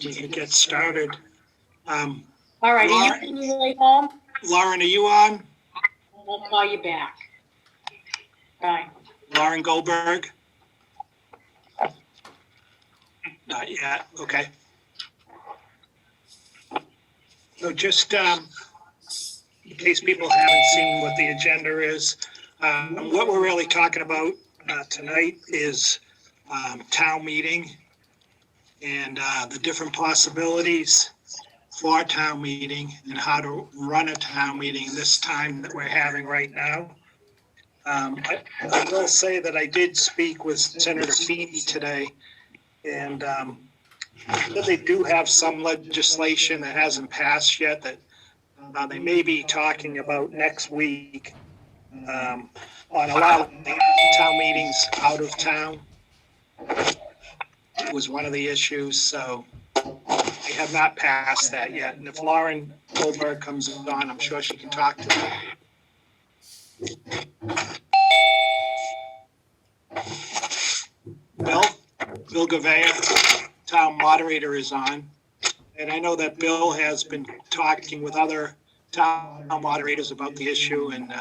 we could get started. All right, are you Lauren- on your way home? Lauren, are you on? I'll call you back. Bye. Lauren Goldberg? Not yet, okay. So just in case people haven't seen what the agenda is, what we're really talking about tonight is town meeting and the different possibilities for a town meeting and how to run a town meeting this time that we're having right now. I will say that I did speak with Senator Feeney today, and that they do have some legislation that hasn't passed yet that they may be talking about next week on allowing town meetings out of town. It was one of the issues, so they have not passed that yet. And if Lauren Goldberg comes on, I'm sure she can talk to them. Bill Gouveia, town moderator, is on. And I know that Bill has been talking with other town moderators about the issue and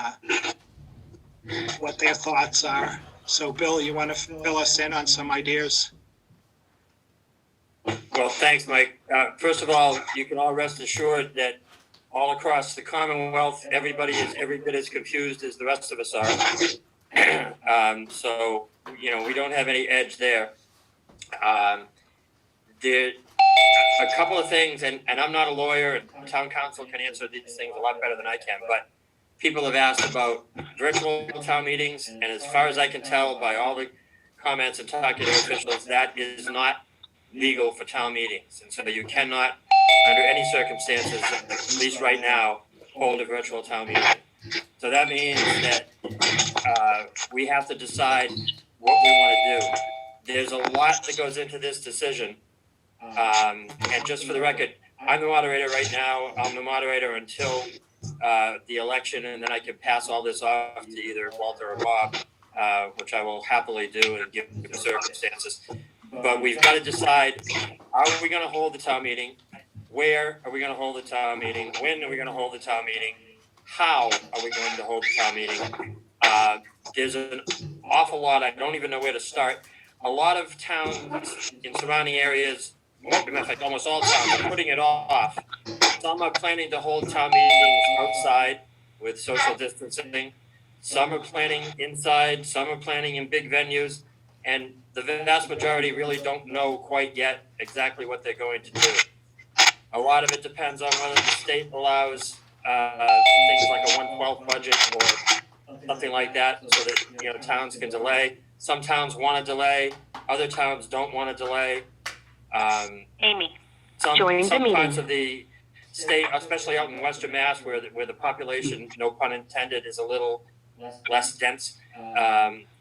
what their thoughts are. So Bill, you want to fill us in on some ideas? Well, thanks, Mike. First of all, you can all rest assured that all across the Commonwealth, everybody is every bit as confused as the rest of us are. So, you know, we don't have any edge there. There a couple of things, and I'm not a lawyer, and town council can answer these things a lot better than I can, but people have asked about virtual town meetings, and as far as I can tell by all the comments and talking to officials, that is not legal for town meetings. And so you cannot, under any circumstances, at least right now, hold a virtual town meeting. So that means that we have to decide what we want to do. There's a lot that goes into this decision. And just for the record, I'm the moderator right now. I'm the moderator until the election, and then I can pass all this off to either Walter or Bob, which I will happily do and give the circumstances. But we've got to decide, are we going to hold the town meeting? Where are we going to hold the town meeting? When are we going to hold the town meeting? How are we going to hold the town meeting? There's an awful lot. I don't even know where to start. A lot of towns in surrounding areas, in fact, almost all towns, are putting it off. Some are planning to hold town meetings outside with social distancing. Some are planning inside. Some are planning in big venues. And the vast majority really don't know quite yet exactly what they're going to do. A lot of it depends on whether the state allows things like a 1/12 budget or something like that, so that, you know, towns can delay. Some towns want to delay. Other towns don't want to delay. Amy, Some join the meeting. parts of the state, especially out in Western Mass, where the population, no pun intended, is a little less dense.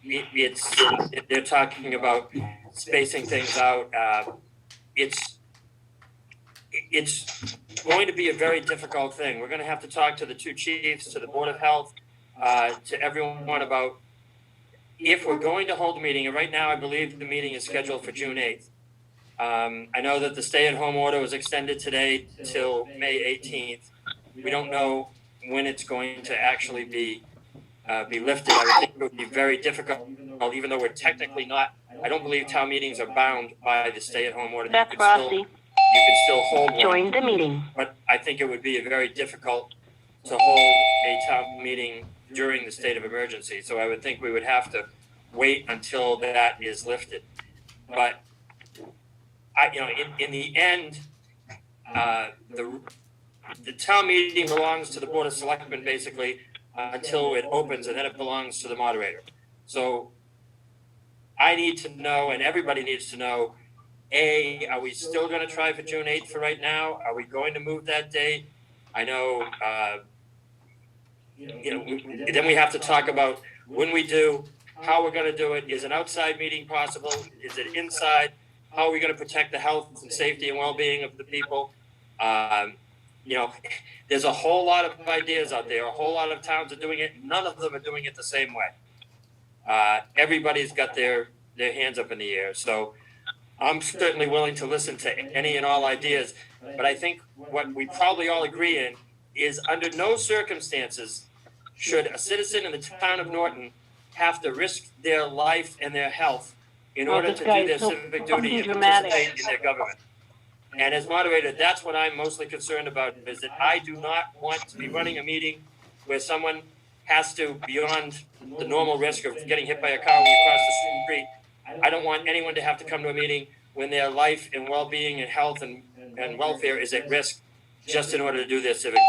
They're talking about spacing things out. It's going to be a very difficult thing. We're going to have to talk to the two chiefs, to the Board of Health, to everyone about if we're going to hold a meeting. And right now, I believe the meeting is scheduled for June 8th. I know that the stay-at-home order was extended today till May 18th. We don't know when it's going to actually be lifted. I would think it would be very difficult, even though we're technically not. I don't believe town meetings are bound by the stay-at-home order. Beth Rossi, You could still hold one. join the meeting. But I think it would be very difficult to hold a town meeting during the state of emergency. So I would think we would have to wait until that is lifted. But in the end, the town meeting belongs to the Board of Selectmen basically until it opens, and then it belongs to the moderator. So I need to know, and everybody needs to know, A, are we still going to try for June 8th for right now? Are we going to move that date? I know, then we have to talk about when we do, how we're going to do it. Is an outside meeting possible? Is it inside? How are we going to protect the health and safety and well-being of the people? There's a whole lot of ideas out there. A whole lot of towns are doing it. None of them are doing it the same way. Everybody's got their hands up in the air. So I'm certainly willing to listen to any and all ideas, but I think what we probably all agree in is under no circumstances should a citizen in the town of Norton have to risk their life and their health in Oh, order this to guy do their is so civic fucking duty and dramatic. participate in their government. And as moderator, that's what I'm mostly concerned about, is that I do not want to be running a meeting where someone has to, beyond the normal risk of getting hit by a car when you cross the street, I don't want anyone to have to come to a meeting when their life and well-being and health and welfare is at risk just in order to do their civic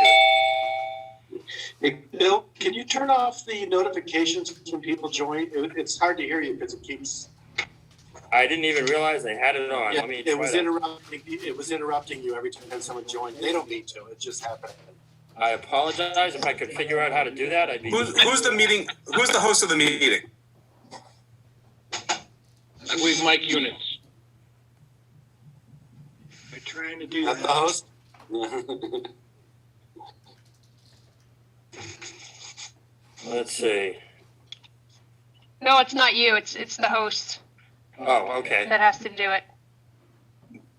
duty. Hey, Bill, can you turn off the notifications when people join? It's hard to hear you because it keeps. I didn't even realize they had it on. Yeah, Let me it try was that. interrupting. It was interrupting you every time someone joined. They don't need to. It just happened. I apologize. If I could figure out how to do that, I'd be. Who's the meeting? Who's the host of the meeting? I believe Mike Units. We're trying to do Not the that. host. Let's see. No, it's not you. It's the host Oh, okay. that has to do it.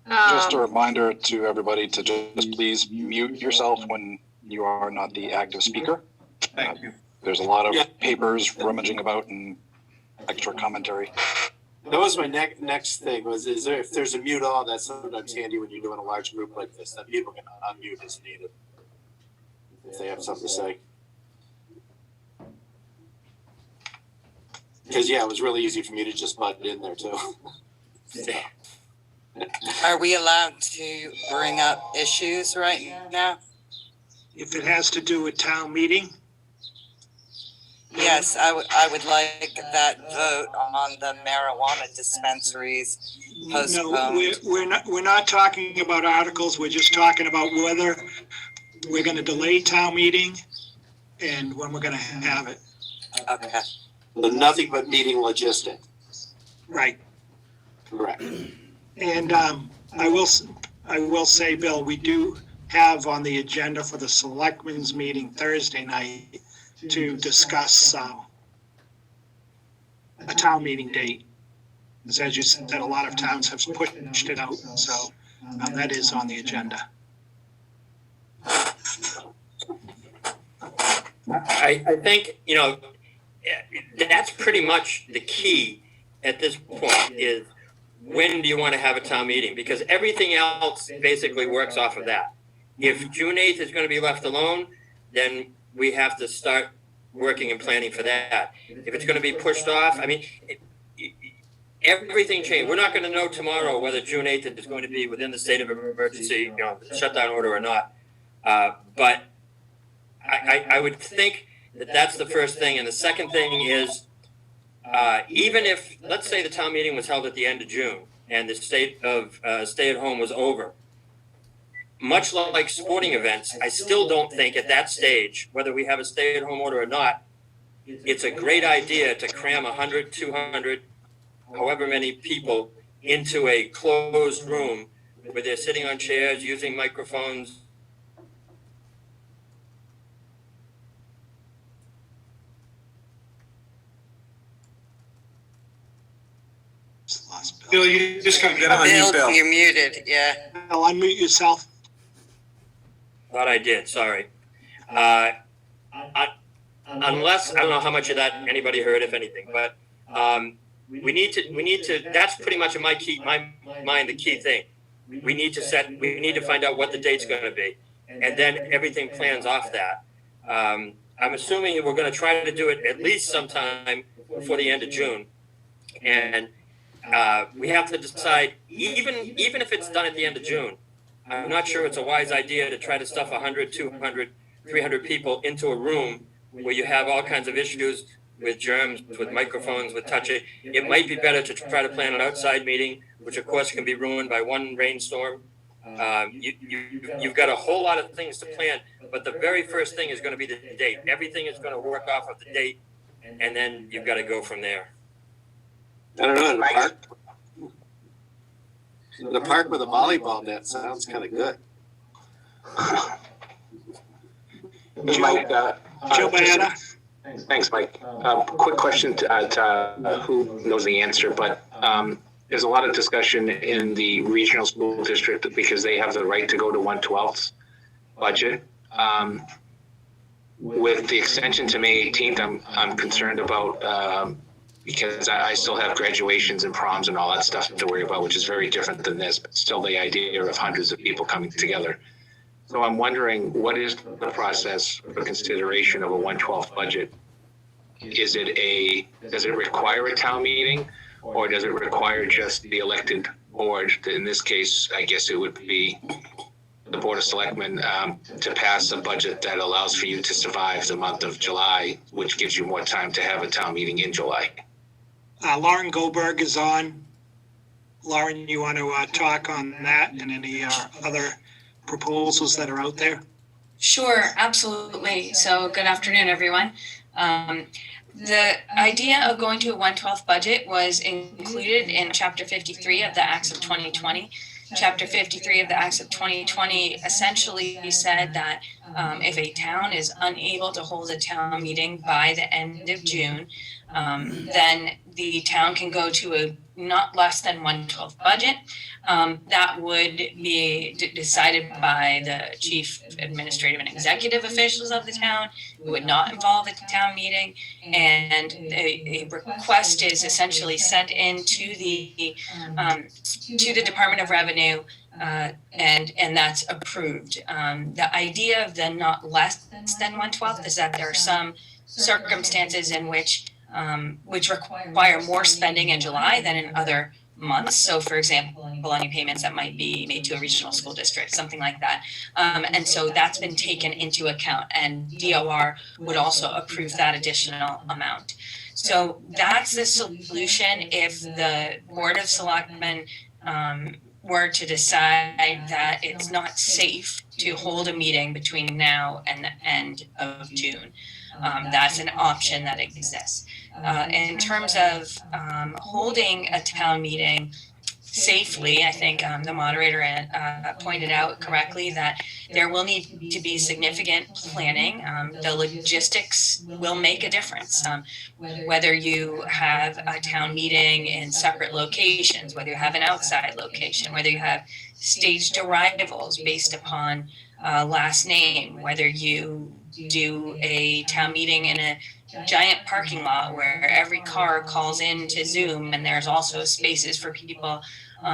Just a reminder to everybody to just please mute yourself when you are not the active speaker. Thank you. There's a lot Yeah. of papers rummaging about and extra commentary. That was my next thing. Is there, if there's a mute all, that's sometimes handy when you're doing a large group like this. That people can unmute as needed if they have something to say. Because yeah, it was really easy for me to just butt in there too. Are we allowed to bring up issues right now? If it has to do with town meeting, Yes, I would like that vote on the marijuana dispensaries no, postponed. we're not talking about articles. We're just talking about whether we're gonna delay town meeting and when we're gonna have it. Okay. Nothing but meeting logistics. Right. Correct. And I will say, Bill, we do have on the agenda for the selectmen's meeting Thursday night to discuss a town meeting date. Because as you said, a lot of towns have pushed it out, so that is on the agenda. I think, that's pretty much the key at this point is when do you want to have a town meeting? Because everything else basically works off of that. If June 8th is going to be left alone, then we have to start working and planning for that. If it's going to be pushed off, everything changed. We're not going to know tomorrow whether June 8th is going to be within the state of emergency, shutdown order or not. But I would think that that's the first thing. And the second thing is, even if, let's say the town meeting was held at the end of June and the state of stay-at-home was over, much like sporting events, I still don't think at that stage, whether we have a stay-at-home order or not, it's a great idea to cram 100, 200, however many people into a closed room where they're sitting on chairs, using microphones. Lost Bill, you just got to unmute Bill, Bill. you're muted, yeah. Bill, unmute yourself. Thought I did, sorry. Unless, I don't know how much of that anybody heard, if anything, but we need to, that's pretty much in my mind, the key thing. We need to find out what the date's gonna be, and then everything plans off that. I'm assuming we're gonna try to do it at least sometime before the end of June. And we have to decide, even if it's done at the end of June, I'm not sure it's a wise idea to try to stuff 100, 200, 300 people into a room where you have all kinds of issues with germs, with microphones, with touching. It might be better to try to plan an outside meeting, which of course can be ruined by one rainstorm. You've got a whole lot of things to plan, but the very first thing is going to be the date. Everything is going to work off of the date, and then you've got to go from there. I don't know. The park with a volleyball net sounds kind of good. Mike, Joe Banana? thanks, Mike. Quick question to who knows the answer, but there's a lot of discussion in the regional school district because they have the right to go to 1/12 budget. With the extension to May 18th, I'm concerned about, because I still have graduations and proms and all that stuff to worry about, which is very different than this, but still the idea of hundreds of people coming together. So I'm wondering, what is the process for consideration of a 1/12 budget? Does it require a town meeting, or does it require just the elected board? In this case, I guess it would be the Board of Selectmen to pass a budget that allows for you to survive the month of July, which gives you more time to have a town meeting in July. Lauren Goldberg is on. Lauren, you want to talk on that and any other proposals that are out there? Sure, absolutely. So good afternoon, everyone. The idea of going to a 1/12 budget was included in Chapter 53 of the Acts of 2020. Chapter 53 of the Acts of 2020 essentially said that if a town is unable to hold a town meeting by the end of June, then the town can go to a not less than 1/12 budget. That would be decided by the chief administrative and executive officials of the town. It would not involve a town meeting, and a request is essentially sent in to the Department of Revenue, and that's approved. The idea of the not less than 1/12 is that there are some circumstances in which require more spending in July than in other months. So, for example, any payments that might be made to a regional school district, something like that. And so that's been taken into account, and DOR would also approve that additional amount. So that's the solution if the Board of Selectmen were to decide that it's not safe to hold a meeting between now and the end of June. That's an option that exists. In terms of holding a town meeting safely, I think the moderator pointed out correctly that there will need to be significant planning. The logistics will make a difference. Whether you have a town meeting in separate locations, whether you have an outside location, whether you have staged arrivals based upon last name, whether you do a town meeting in a giant parking lot where every car calls in to Zoom, and there's also spaces for people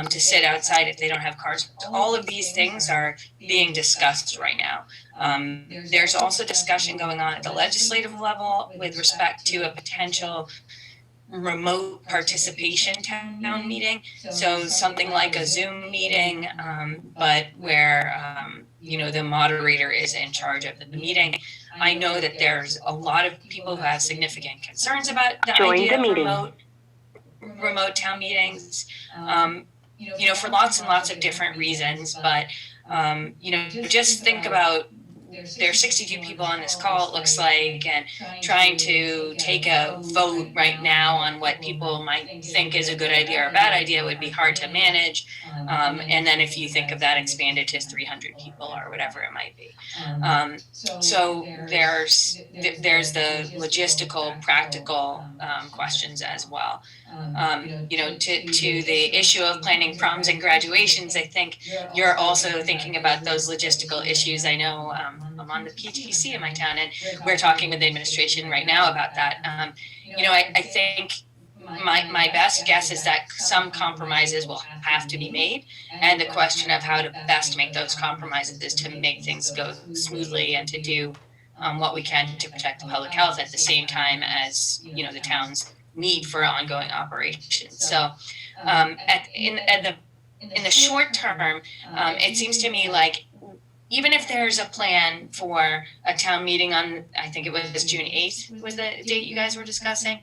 to sit outside if they don't have cars. All of these things are being discussed right now. There's also discussion going on at the legislative level with respect to a potential remote participation town meeting. So something like a Zoom meeting, but where the moderator is in charge of the meeting. I know that there's a lot of people who have significant concerns about the idea of remote town meetings, for lots and lots of different reasons. But, just think about there's 62 people on this call, it looks like, and trying to take a vote right now on what people might think is a good idea or a bad idea would be hard to manage. And then if you think of that expanded to 300 people or whatever it might be. So there's the logistical, practical questions as well. To the issue of planning proms and graduations, I think you're also thinking about those logistical issues. I know I'm on the PTC in my town, and we're talking with the administration right now about that. I think my best guess is that some compromises will have to be made, and the question of how to best make those compromises is to make things go smoothly and to do what we can to protect the public health at the same time as the town's need for ongoing operations. So in the short term, it seems to me like even if there's a plan for a town meeting on, I think it was June 8th was the date you guys were discussing,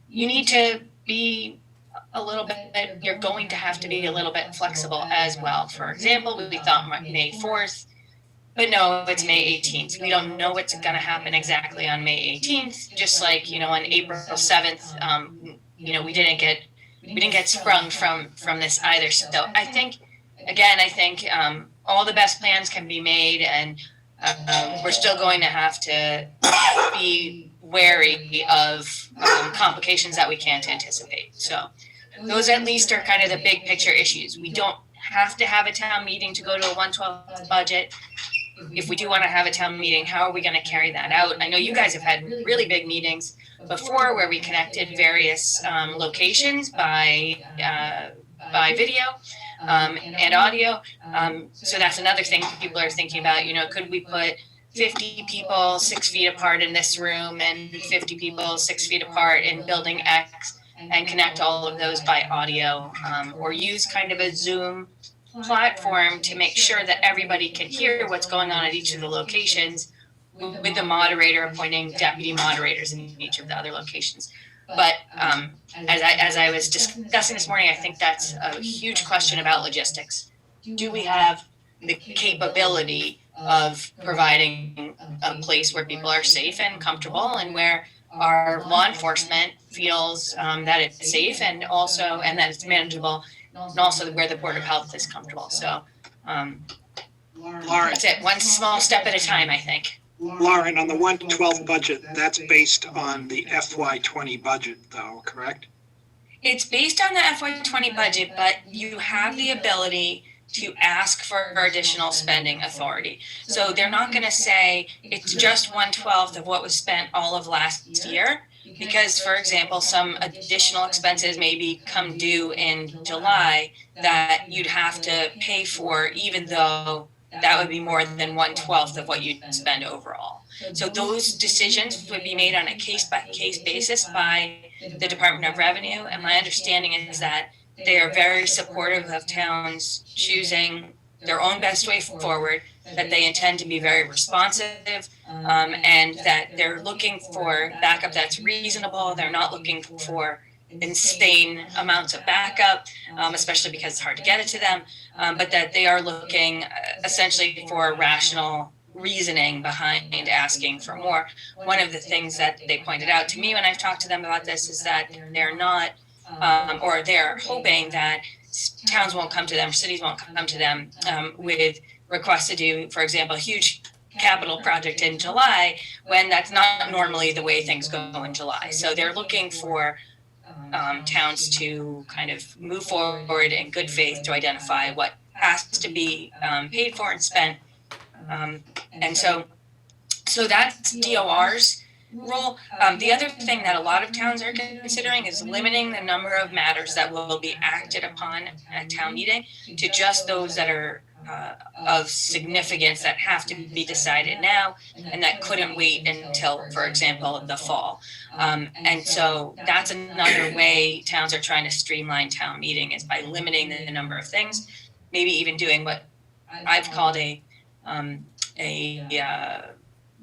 you need to be a little bit, you're going to have to be a little bit flexible as well. For example, we thought May 4th, but no, it's May 18th. We don't know what's going to happen exactly on May 18th, just like, on April 7th, we didn't get sprung from this either. So I think all the best plans can be made, and we're still going to have to be wary of complications that we can't anticipate. So those at least are kind of the big picture issues. We don't have to have a town meeting to go to a 112 budget. If we do want to have a town meeting, how are we going to carry that out? I know you guys have had really big meetings before where we connected various locations by video and audio. So that's another thing people are thinking about. You know, could we put 50 people 6 feet apart in this room and 50 people 6 feet apart in building X and connect all of those by audio, or use kind of a Zoom platform to make sure that everybody can hear what's going on at each of the locations, with the moderator appointing deputy moderators in each of the other locations. But as I was discussing this morning, I think that's a huge question about logistics. Do we have the capability of providing a place where people are safe and comfortable, and where our law enforcement feels that it's safe and that it's manageable, and also where the Board of Health is comfortable? So Lauren, that's it, one small step at a time, I think. Lauren, on the 112 budget, that's based on the FY20 budget though, correct? It's based on the FY20 budget, but you have the ability to ask for additional spending authority. So they're not going to say it's just 1/12 of what was spent all of last year, because, for example, some additional expenses may become due in July that you'd have to pay for, even though that would be more than 1/12 of what you'd spend overall. So those decisions would be made on a case-by-case basis by the Department of Revenue, and my understanding is that they are very supportive of towns choosing their own best way forward, that they intend to be very responsive, and that they're looking for backup that's reasonable. They're not looking for insane amounts of backup, especially because it's hard to get it to them, but that they are looking essentially for rational reasoning behind asking for more. One of the things that they pointed out to me when I've talked to them about this is that they're not, or they're hoping that towns won't come to them, cities won't come to them with requests to do, for example, a huge capital project in July, when that's not normally the way things go in July. So they're looking for towns to kind of move forward in good faith to identify what has to be paid for and spent. And so that's DOR's role. The other thing that a lot of towns are considering is limiting the number of matters that will be acted upon at town meeting to just those that are of significance, that have to be decided now and that couldn't wait until, for example, the fall. And so that's another way towns are trying to streamline town meeting, is by limiting the number of things, maybe even doing what I've called a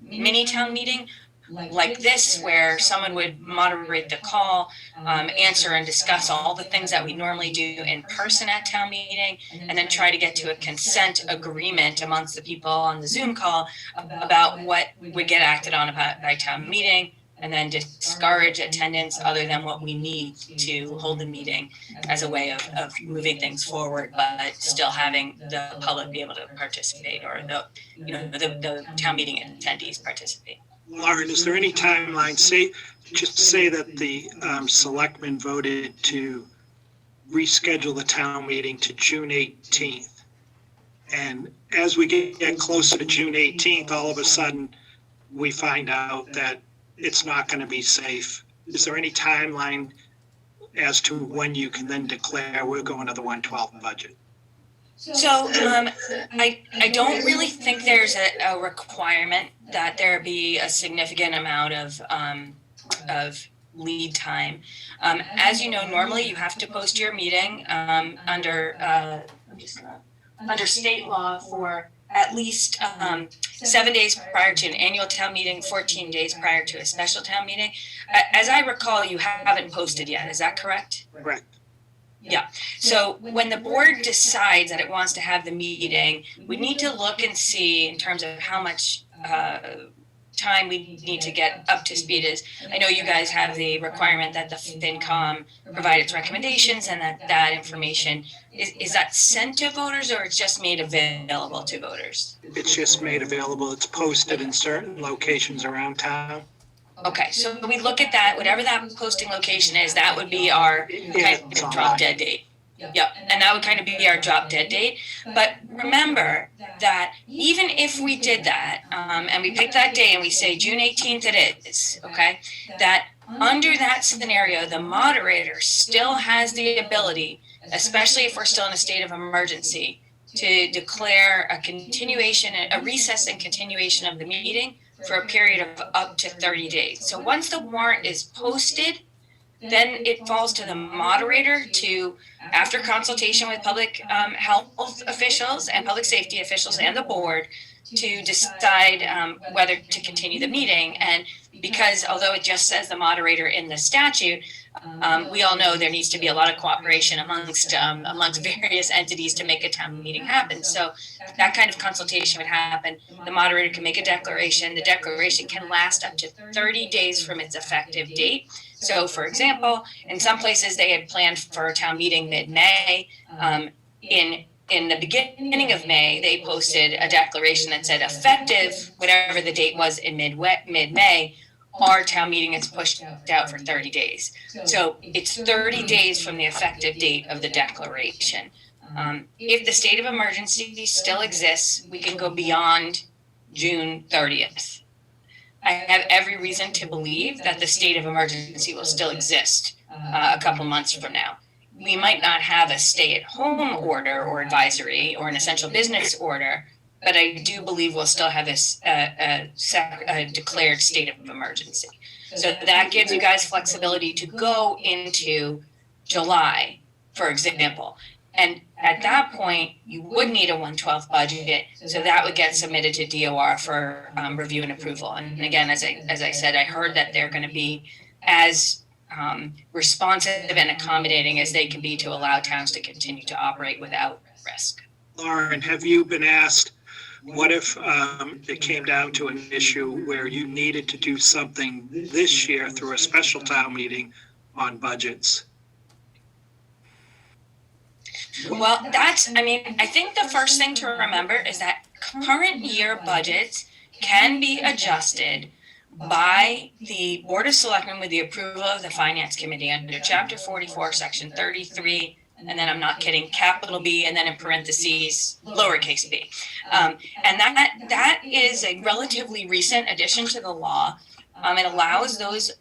mini town meeting like this, where someone would moderate the call, answer and discuss all the things that we normally do in person at town meeting, and then try to get to a consent agreement amongst the people on the Zoom call about what would get acted on by town meeting, and then discourage attendance other than what we need to hold the meeting, as a way of moving things forward, but still having the public be able to participate, or the town meeting attendees participate. Lauren, is there any timeline? Just say that the selectmen voted to reschedule the town meeting to June 18th. And as we get closer to June 18th, all of a sudden, we find out that it's not going to be safe. Is there any timeline as to when you can then declare we're going to the 112 budget? So I don't really think there's a requirement that there be a significant amount of lead time. As you know, normally you have to post your meeting under state law for at least 7 days prior to an annual town meeting, 14 days prior to a special town meeting. As I recall, you haven't posted yet. Is that correct? Correct. Yeah. So when the board decides that it wants to have the meeting, we need to look and see in terms of how much time we need to get up to speed. Is, I know you guys have the requirement that the FinCom provide its recommendations, and that information is that sent to voters, or it's just made available to voters? It's just made available. It's posted in certain locations around town. Okay, so we look at that, whatever that posting location is, that would be our kind it's of drop dead date. Yep, and that would kind of be our drop dead date. But remember that even if we did that, and we pick that day and we say June 18th it is, okay, that under that scenario, the moderator still has the ability, especially if we're still in a state of emergency, to declare a continuation, a recess and continuation of the meeting for a period of up to 30 days. So once the warrant is posted, then it falls to the moderator to, after consultation with public health officials and public safety officials and the board, to decide whether to continue the meeting. And because although it just says the moderator in the statute, we all know there needs to be a lot of cooperation amongst various entities to make a town meeting happen. So that kind of consultation would happen. The moderator can make a declaration. The declaration can last up to 30 days from its effective date. So, for example, in some places they had planned for a town meeting mid-May. In the beginning of May, they posted a declaration that said effective, whatever the date was in mid-May, our town meeting is pushed out for 30 days. So it's 30 days from the effective date of the declaration. If the state of emergency still exists, we can go beyond June 30th. I have every reason to believe that the state of emergency will still exist a couple months from now. We might not have a stay-at-home order or advisory or an essential business order, but I do believe we'll still have a declared state of emergency. So that gives you guys flexibility to go into July, for example. And at that point, you would need a 1/12 budget, so that would get submitted to DOR for review and approval. And again, as I said, I heard that they're going to be as responsive and accommodating as they can be to allow towns to continue to operate without risk. Lauren, have you been asked, what if it came down to an issue where you needed to do something this year through a special town meeting on budgets? Well, I think the first thing to remember is that current year budgets can be adjusted by the Board of Selectmen with the approval of the Finance Committee under Chapter 44, Section 33, and then I'm not kidding, capital B, and then in parentheses, lowercase b. And that is a relatively recent addition to the law. It allows those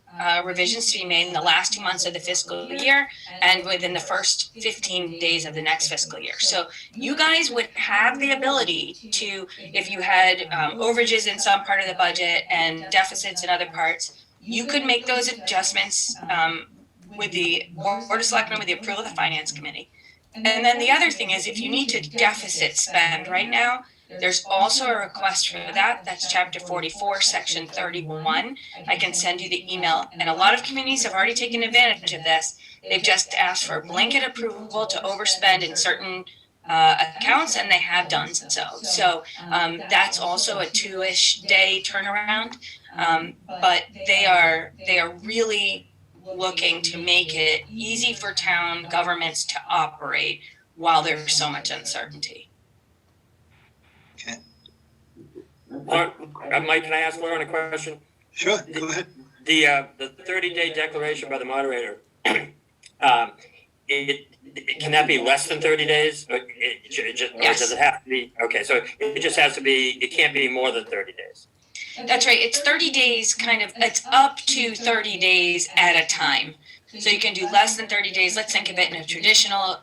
revisions to be made in the last 2 months of the fiscal year and within the first 15 days of the next fiscal year. So you guys would have the ability to, if you had overages in some part of the budget and deficits in other parts, you could make those adjustments with the Board of Selectmen with the approval of the Finance Committee. And then the other thing is, if you need to deficit spend right now, there's also a request for that. That's Chapter 44, Section 31. I can send you the email. And a lot of communities have already taken advantage of this. They've just asked for blanket approval to overspend in certain accounts, and they have done so. So that's also a 2-ish day turnaround. But they are really looking to make it easy for town governments to operate while there's so much uncertainty. Mike, can I ask Lauren a question? Sure, go ahead. The 30-day declaration by the moderator, can that be less than 30 days? Or does it have to be? Okay, so it just has to be, it can't be more than 30 days. That's right. It's 30 days it's up to 30 days at a time. So you can do less than 30 days. Let's think of it in a traditional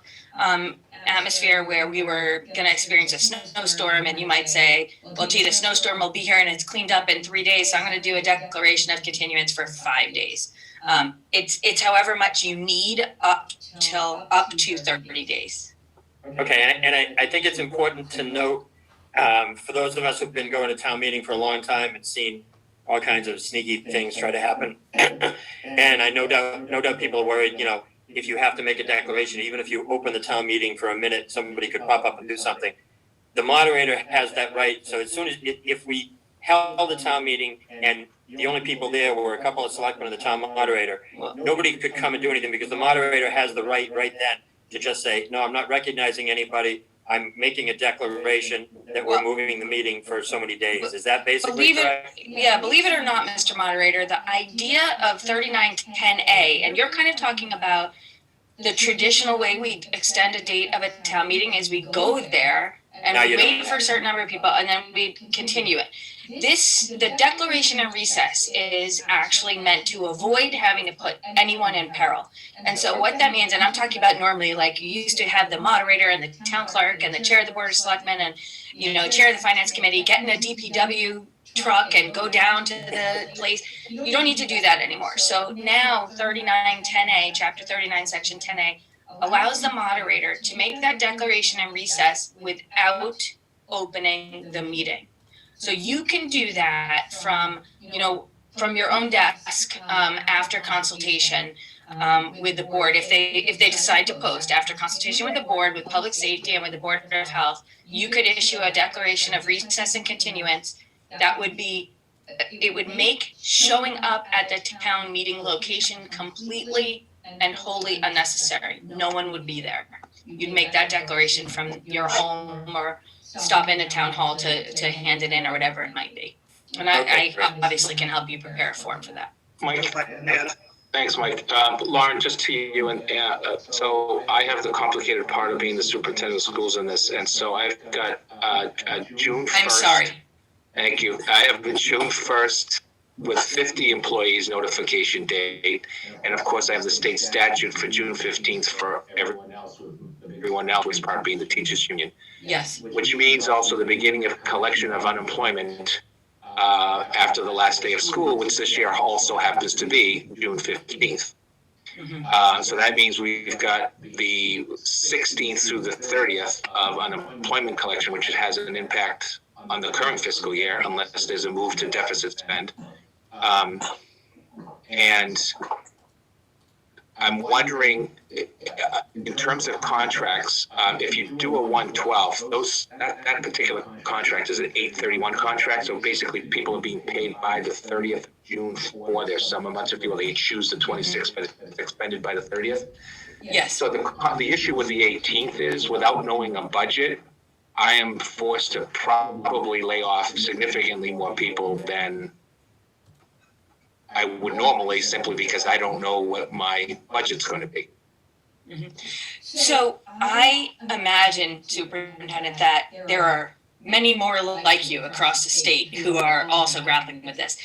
atmosphere where we were going to experience a snowstorm, and you might say, well, gee, the snowstorm will be here and it's cleaned up in 3 days, so I'm going to do a declaration of continuance for 5 days. It's however much you need up to 30 days. Okay, and I think it's important to note, for those of us who've been going to town meeting for a long time and seen all kinds of sneaky things try to happen, and I no doubt people are worried, if you have to make a declaration, even if you open the town meeting for a minute, somebody could pop up and do something. The moderator has that right. So as soon as, if we held the town meeting and the only people there were a couple of selectmen and the town moderator, nobody could come and do anything because the moderator has the right then to just say, no, I'm not recognizing anybody. I'm making a declaration that we're moving the meeting for so many days. Is that basically Believe it, correct? yeah, believe it or not, Mr. Moderator, the idea of 3910A, and you're kind of talking about the traditional way we extend a date of a town meeting is we go there and Now we you wait don't. for a certain number of people and then we continue it. The declaration of recess is actually meant to avoid having to put anyone in peril. And so what that means, and I'm talking about normally, like you used to have the moderator and the town clerk and the chair of the board of selectmen and, chair of the finance committee, get in a DPW truck and go down to the place. You don't need to do that anymore. So now 3910A, chapter 39, section 10A, allows the moderator to make that declaration in recess without opening the meeting. So you can do that from your own desk after consultation with the board. If they decide to post after consultation with the board, with public safety and with the Board of Health, you could issue a declaration of recess and continuance. It would make showing up at the town meeting location completely and wholly unnecessary. No one would be there. You'd make that declaration from your home or stop in a town hall to hand it in or whatever it might be. And I obviously can help you prepare a form for that. Mike, thanks, Mike. Lauren, just to you, and so I have the complicated part of being the superintendent of schools in this, and so I've got June 1st. I'm sorry. Thank you. I have the June 1st with 50 employees notification date, and of course I have the state statute for June 15th for everyone else, with part being the teachers union. Yes. Which means also the beginning of collection of unemployment after the last day of school, which this year also happens to be June 15th. So that means we've got the 16th through the 30th of unemployment collection, which has an impact on the current fiscal year unless there's a move to deficit spend. And I'm wondering, in terms of contracts, if you do a 112, that particular contract is an 831 contract. So basically, people are being paid by the 30th of June for their summer months. If they choose the 26th, but it's expended by the 30th. Yes. So the issue with the 18th is, without knowing a budget, I am forced to probably lay off significantly more people than I would normally, simply because I don't know what my budget's going to be. So I imagine, Superintendent, that there are many more like you across the state who are also grappling with this.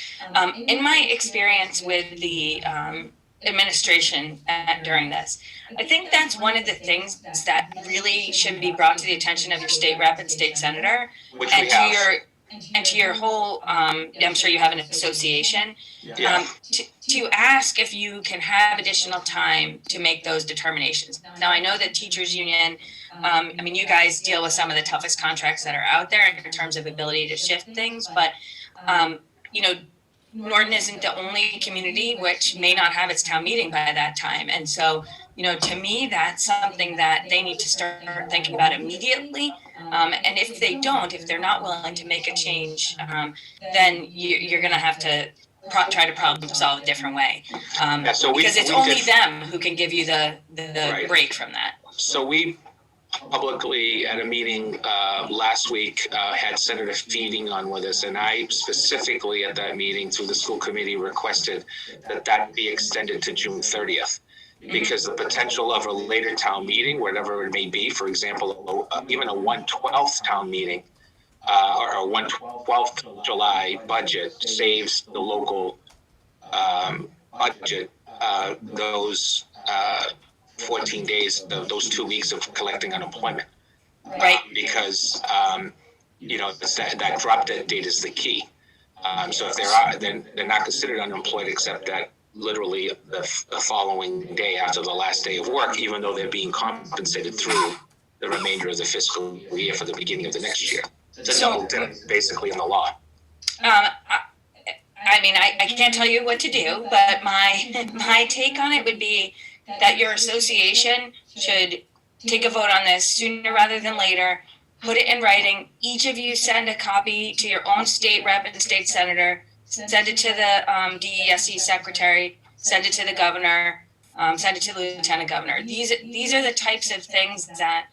In my experience with the administration during this, I think that's one of the things that really should be brought to the attention of your state rep and state senator, Which and we to have. your whole, I'm sure you have an association, Yeah. to ask if you can have additional time to make those determinations. Now, I know that teachers union, you guys deal with some of the toughest contracts that are out there in terms of ability to shift things, but, Norton isn't the only community which may not have its town meeting by that time. And so, to me, that's something that they need to start thinking about immediately. And if they don't, if they're not willing to make a change, then you're going to have to try to problem solve a different way. Because it's only them who can give you the Right. break from that. So we publicly at a meeting last week had Senator Feeding on with us, and I specifically at that meeting through the school committee requested that be extended to June 30th. Because the potential of a later town meeting, whatever it may be, for example, even a 1/12th town meeting or a 1/12th July budget saves the local budget those 14 days, those 2 weeks of collecting unemployment. Right. Because, that drop dead date is the key. So if then they're not considered unemployed except that literally the following day after the last day of work, even though they're being compensated through the remainder of the fiscal year for the beginning of the next year. It's a double dip, basically, in the law. I can't tell you what to do, but my take on it would be that your association should take a vote on this sooner rather than later, put it in writing. Each of you send a copy to your own state rep and state senator, send it to the DESE secretary, send it to the governor, send it to the lieutenant governor. These are the types of things that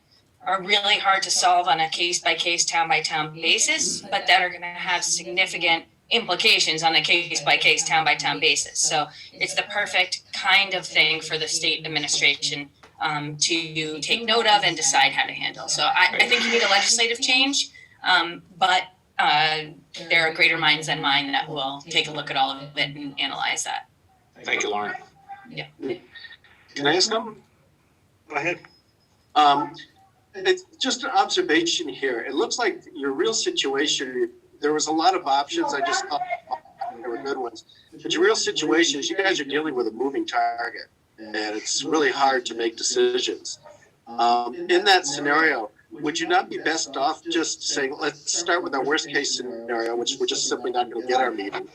are really hard to solve on a case by case, town by town basis, but that are going to have significant implications on a case by case, town by town basis. So it's the perfect kind of thing for the state administration to take note of and decide how to handle. So I think you need a legislative change, but there are greater minds than mine that will take a look at all of it and analyze that. Thank you, Lauren. Can I ask something? Go ahead. It's just an observation here. It looks like your real situation, there was a lot of options. I just thought there were good ones. But your real situation is you guys are dealing with a moving target, and it's really hard to make decisions. In that scenario, would you not be best off just saying, let's start with our worst case scenario, which we're just simply not going to get our meeting.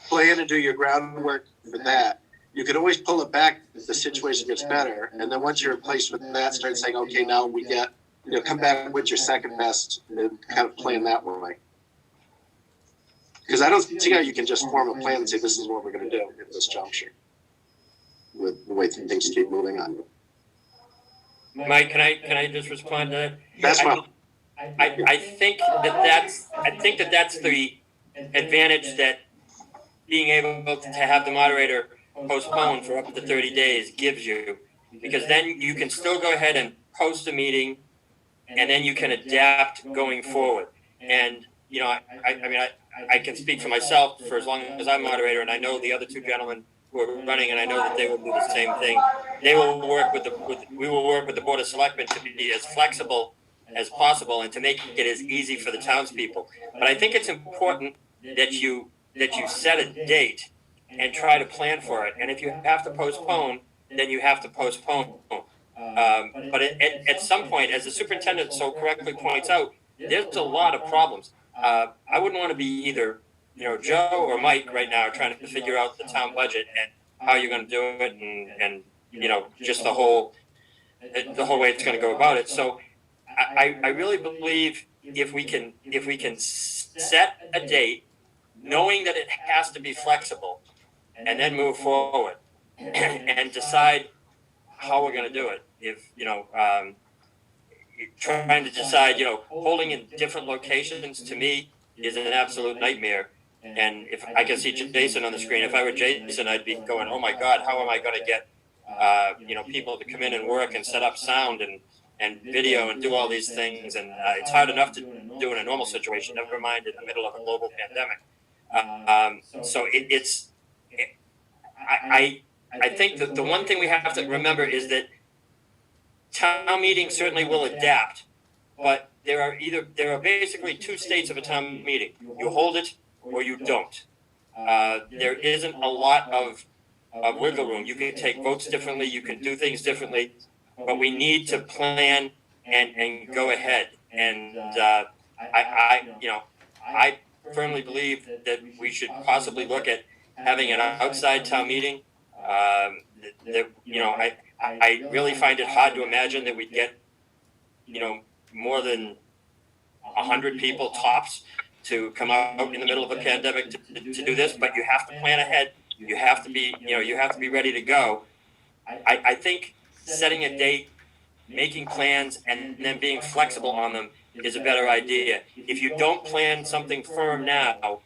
Plan and do your groundwork for that. You could always pull it back if the situation gets better. And then once you're in place with that, start saying, okay, now we get, come back with your second best and kind of plan that way. Because I don't see how you can just form a plan and say, this is what we're going to do at this juncture with the way things keep moving on. Mike, can I just respond to that? That's fine. I think that's the advantage that being able to have the moderator postpone for up to 30 days gives you, because then you can still go ahead and post a meeting, and then you can adapt going forward. And I can speak for myself for as long as I'm moderator, and I know the other two gentlemen who are running, and I know that they will do the same thing. They will work we will work with the Board of Selectmen to be as flexible as possible and to make it as easy for the townspeople. But I think it's important that you set a date and try to plan for it. And if you have to postpone, then you have to postpone. But at some point, as the superintendent so correctly points out, there's a lot of problems. I wouldn't want to be either, Joe or Mike right now trying to figure out the town budget and how you're going to do it and just the whole way it's going to go about it. So I really believe if we can set a date, knowing that it has to be flexible, and then move forward and decide how we're going to do it. If, trying to decide, holding in different locations to me is an absolute nightmare. And if I can see Jason on the screen, if I were Jason, I'd be going, oh my God, how am I going to get, people to come in and work and set up sound and video and do all these things. And it's hard enough to do in a normal situation, never mind in the middle of a global pandemic. So I think that the one thing we have to remember is that town meeting certainly will adapt, but there are basically two states of a town meeting. You hold it or you don't. There isn't a lot of wiggle room. You can take votes differently, you can do things differently, but we need to plan and go ahead. And I firmly believe that we should possibly look at having an outside town meeting. I really find it hard to imagine that we'd get, more than 100 people tops to come out in the middle of a pandemic to do this. But you have to plan ahead. You have to be, you have to be ready to go. I think setting a date, making plans, and then being flexible on them is a better idea. If you don't plan something firm now,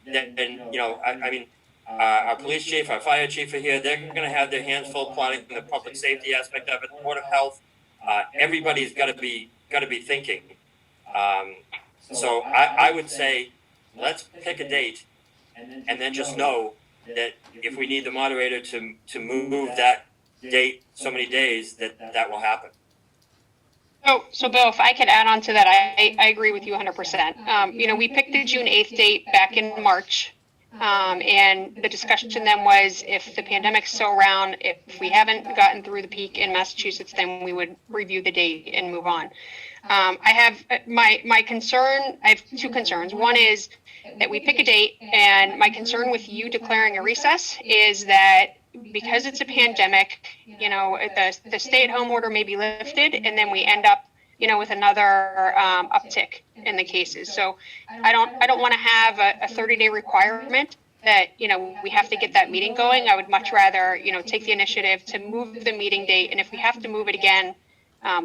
then our police chief, our fire chief are here. They're going to have their hands full plotting the public safety aspect of it, the Board of Health. Everybody's got to be thinking. So I would say let's pick a date, and then just know that if we need the moderator to move that date so many days, that will happen. So Bill, if I could add on to that, I agree with you 100%. We picked the June 8th date back in March. And the discussion then was, if the pandemic's still around, if we haven't gotten through the peak in Massachusetts, then we would review the date and move on. I have my concern. I have two concerns. One is that we pick a date, and my concern with you declaring a recess is that because it's a pandemic, the stay-at-home order may be lifted, and then we end up, with another uptick in the cases. So I don't want to have a 30-day requirement that, we have to get that meeting going. I would much rather, take the initiative to move the meeting date. And if we have to move it again,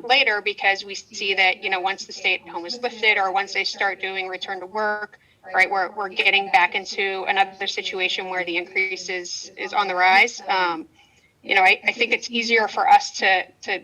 later, because we see that, you know, once the stay at home is lifted, or once they start doing return to work, right, we're getting back into another situation where the increase is on the rise. You know, I think it's easier for us to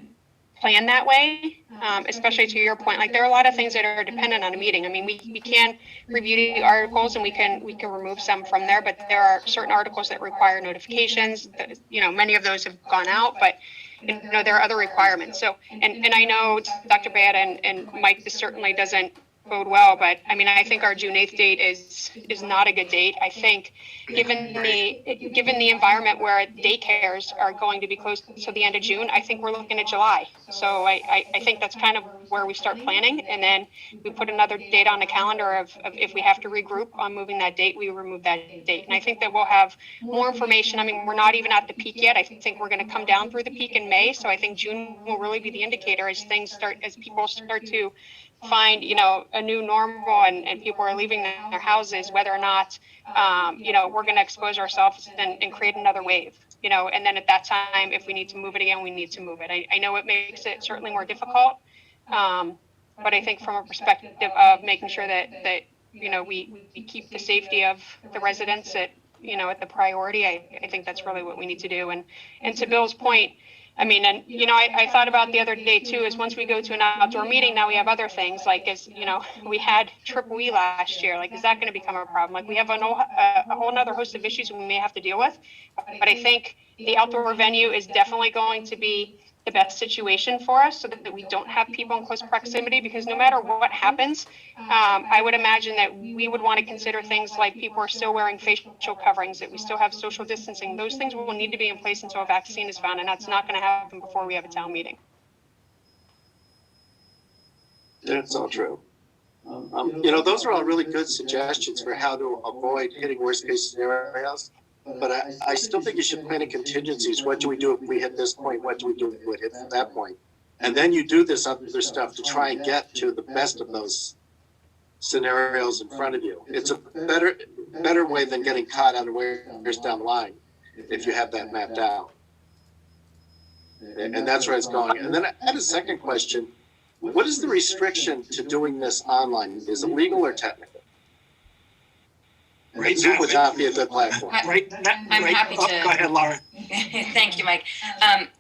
plan that way, especially to your point. Like, there are a lot of things that are dependent on a meeting. I mean, we can review the articles and we can remove some from there, but there are certain articles that require notifications. You know, many of those have gone out, but you know, there are other requirements. So, and I know Dr. Baird and Mike, this certainly doesn't bode well, but I mean, I think our June 8th date is not a good date. I think given the environment where daycares are going to be closed to the end of June, I think we're looking at July. So I think that's kind of where we start planning, and then we put another date on the calendar of if we have to regroup on moving that date, we remove that date. And I think that we'll have more information. I mean, we're not even at the peak yet. I think we're going to come down through the peak in May. So I think June will really be the indicator as people start to find, you know, a new normal and people are leaving their houses, whether or not, you know, we're going to expose ourselves and create another wave, you know, and then at that time, if we need to move it again, we need to move it. I know it makes it certainly more difficult, but I think from a perspective of making sure that you know, we keep the safety of the residents at, you know, at the priority, I think that's really what we need to do. And to Bill's point, I mean, and, you know, I thought about the other day too, is once we go to an outdoor meeting, now we have other things, like, as, you know, we had Triple E last year, like, is that going to become a problem? Like, we have a whole nother host of issues we may have to deal with, but I think the outdoor venue is definitely going to be the best situation for us, so that we don't have people in close proximity, because no matter what happens, I would imagine that we would want to consider things like people are still wearing facial coverings, that we still have social distancing. Those things will need to be in place until a vaccine is found, and that's not going to happen before we have a town meeting. That's all true. You know, those are all really good suggestions for how to avoid hitting worst case scenarios. But I still think you should plan in contingencies. What do we do if we hit this point? What do we do if we hit that point? And then you do this other stuff to try and get to the best of those scenarios in front of you. It's a better way than getting caught unawares down the line if you have that mapped out. And that's where it's going. And then I had a second question. What is the restriction to doing this online? Is it legal or technical? Right Zoom now, would not be a good platform. I'm happy oh, to- Go ahead, Laura. Thank you, Mike.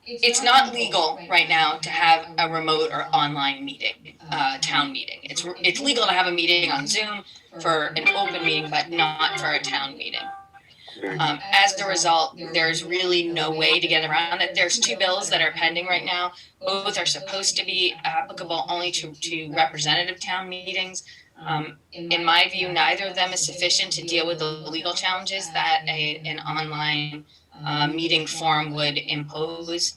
It's not legal right now to have a remote or online meeting, town meeting. It's legal to have a meeting on Zoom for an open meeting, but not for a town meeting. As a result, there's really no way to get around it. There's two bills that are pending right now. Both are supposed to be applicable only to representative town meetings. In my view, neither of them is sufficient to deal with the legal challenges that an online meeting form would impose.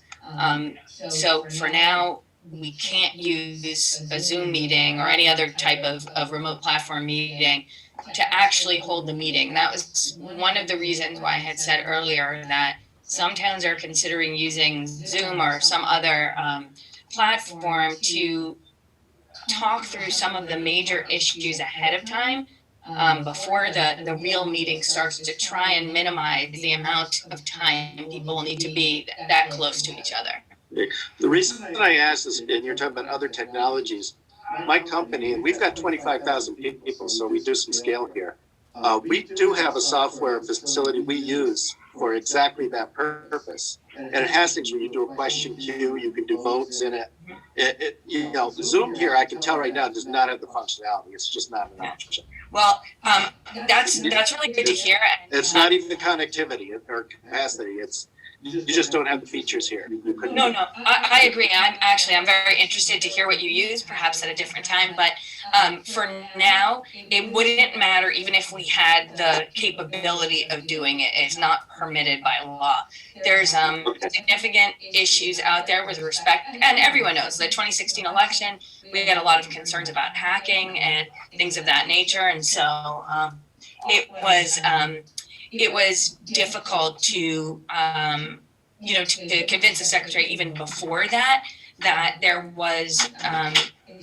So for now, we can't use a Zoom meeting or any other type of remote platform meeting to actually hold the meeting. That was one of the reasons why I had said earlier that some towns are considering using Zoom or some other platform to talk through some of the major issues ahead of time before the real meeting starts, to try and minimize the amount of time people will need to be that close to each other. The reason I asked is, and you're talking about other technologies, my company, and we've got 25,000 people, so we do some scale here. We do have a software facility we use for exactly that purpose. And it has things where you do a question queue, you can do votes in it. You know, Zoom here, I can tell right now, does not have the functionality. It's just not an option. Well, that's really good to hear. It's not even connectivity or capacity. You just don't have the features here. No, I agree. I'm very interested to hear what you use, perhaps at a different time. But for now, it wouldn't matter even if we had the capability of doing it. It's not permitted by law. There's significant issues out there with respect, and everyone knows the 2016 election, we had a lot of concerns about hacking and things of that nature. And so it was difficult to to convince the secretary even before that there was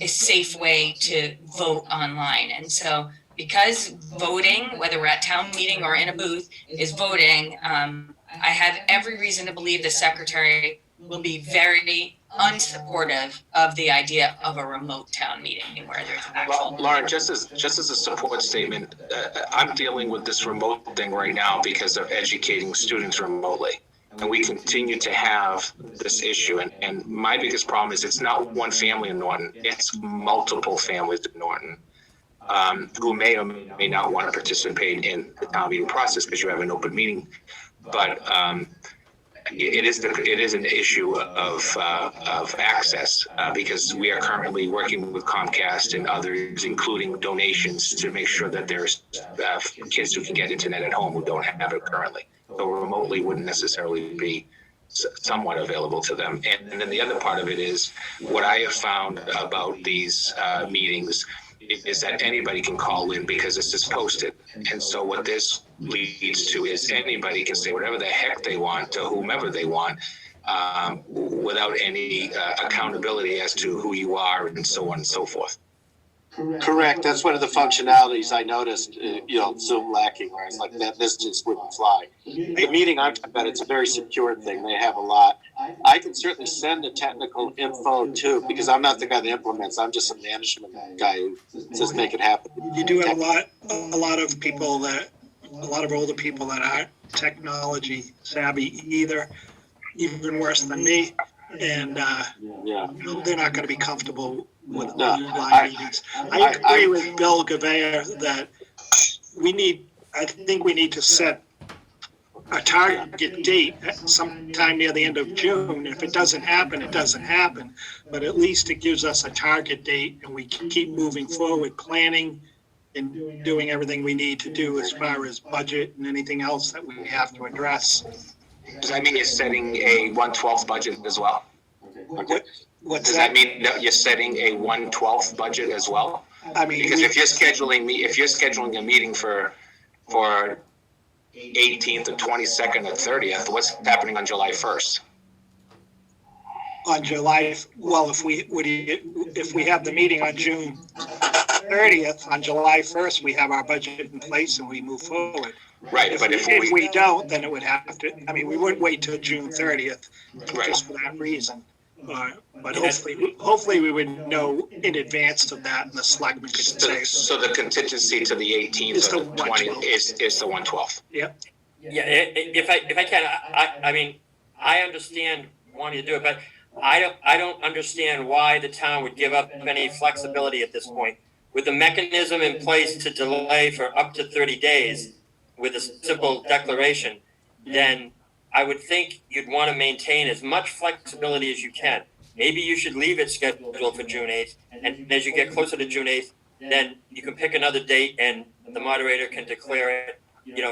a safe way to vote online. And so because voting, whether we're at town meeting or in a booth, is voting, I have every reason to believe the secretary will be very unsupportive of the idea of a remote town meeting where there's actual. Lauren, just as a support statement, I'm dealing with this remote thing right now because of educating students remotely. And we continue to have this issue. And my biggest problem is it's not one family in Norton, it's multiple families in Norton who may or may not want to participate in the town meeting process because you have an open meeting. But it is an issue of access because we are currently working with Comcast and others, including donations, to make sure that there's kids who can get internet at home who don't have it currently. So remotely wouldn't necessarily be somewhat available to them. And then the other part of it is what I have found about these meetings is that anybody can call in because this is posted. And so what this leads to is anybody can say whatever the heck they want to whomever they want without any accountability as to who you are and so on and so forth. Correct. That's one of the functionalities I noticed, Zoom lacking, right? Like that, this just wouldn't fly. The meeting I'm talking about, it's a very secure thing. They have a lot. I can certainly send the technical info too, because I'm not the guy that implements. I'm just a management guy who says make it happen. You do have a lot of people a lot of older people that aren't technology savvy either, even worse than me. And they're not going to be comfortable with online meetings. I agree with Bill Gavea that I think we need to set a target date sometime near the end of June. If it doesn't happen, it doesn't happen. But at least it gives us a target date and we can keep moving forward, planning and doing everything we need to do as far as budget and anything else that we have to address. Does that mean you're setting a 1/12 budget as well? Okay. What's Does that mean that you're setting a 1/12 budget as well? I mean, Because if you're scheduling a meeting for 18th or 22nd or 30th, what's happening on July 1st? on July, well, if we have the meeting on June 30th, on July 1st, we have our budget in place and we move forward. Right, but If we don't, then it would have to, I mean, we wouldn't wait till June 30th just for that reason. But hopefully we would know in advance of that and the selectmen could say. So the contingency to the 18th or the 20th is the 1/12th. Yep. Yeah, if I can, I mean, I understand wanting to do it, but I don't understand why the town would give up any flexibility at this point. With the mechanism in place to delay for up to 30 days with a simple declaration, then I would think you'd want to maintain as much flexibility as you can. Maybe you should leave it scheduled for June 8th, and as you get closer to June 8th, then you can pick another date and the moderator can declare it,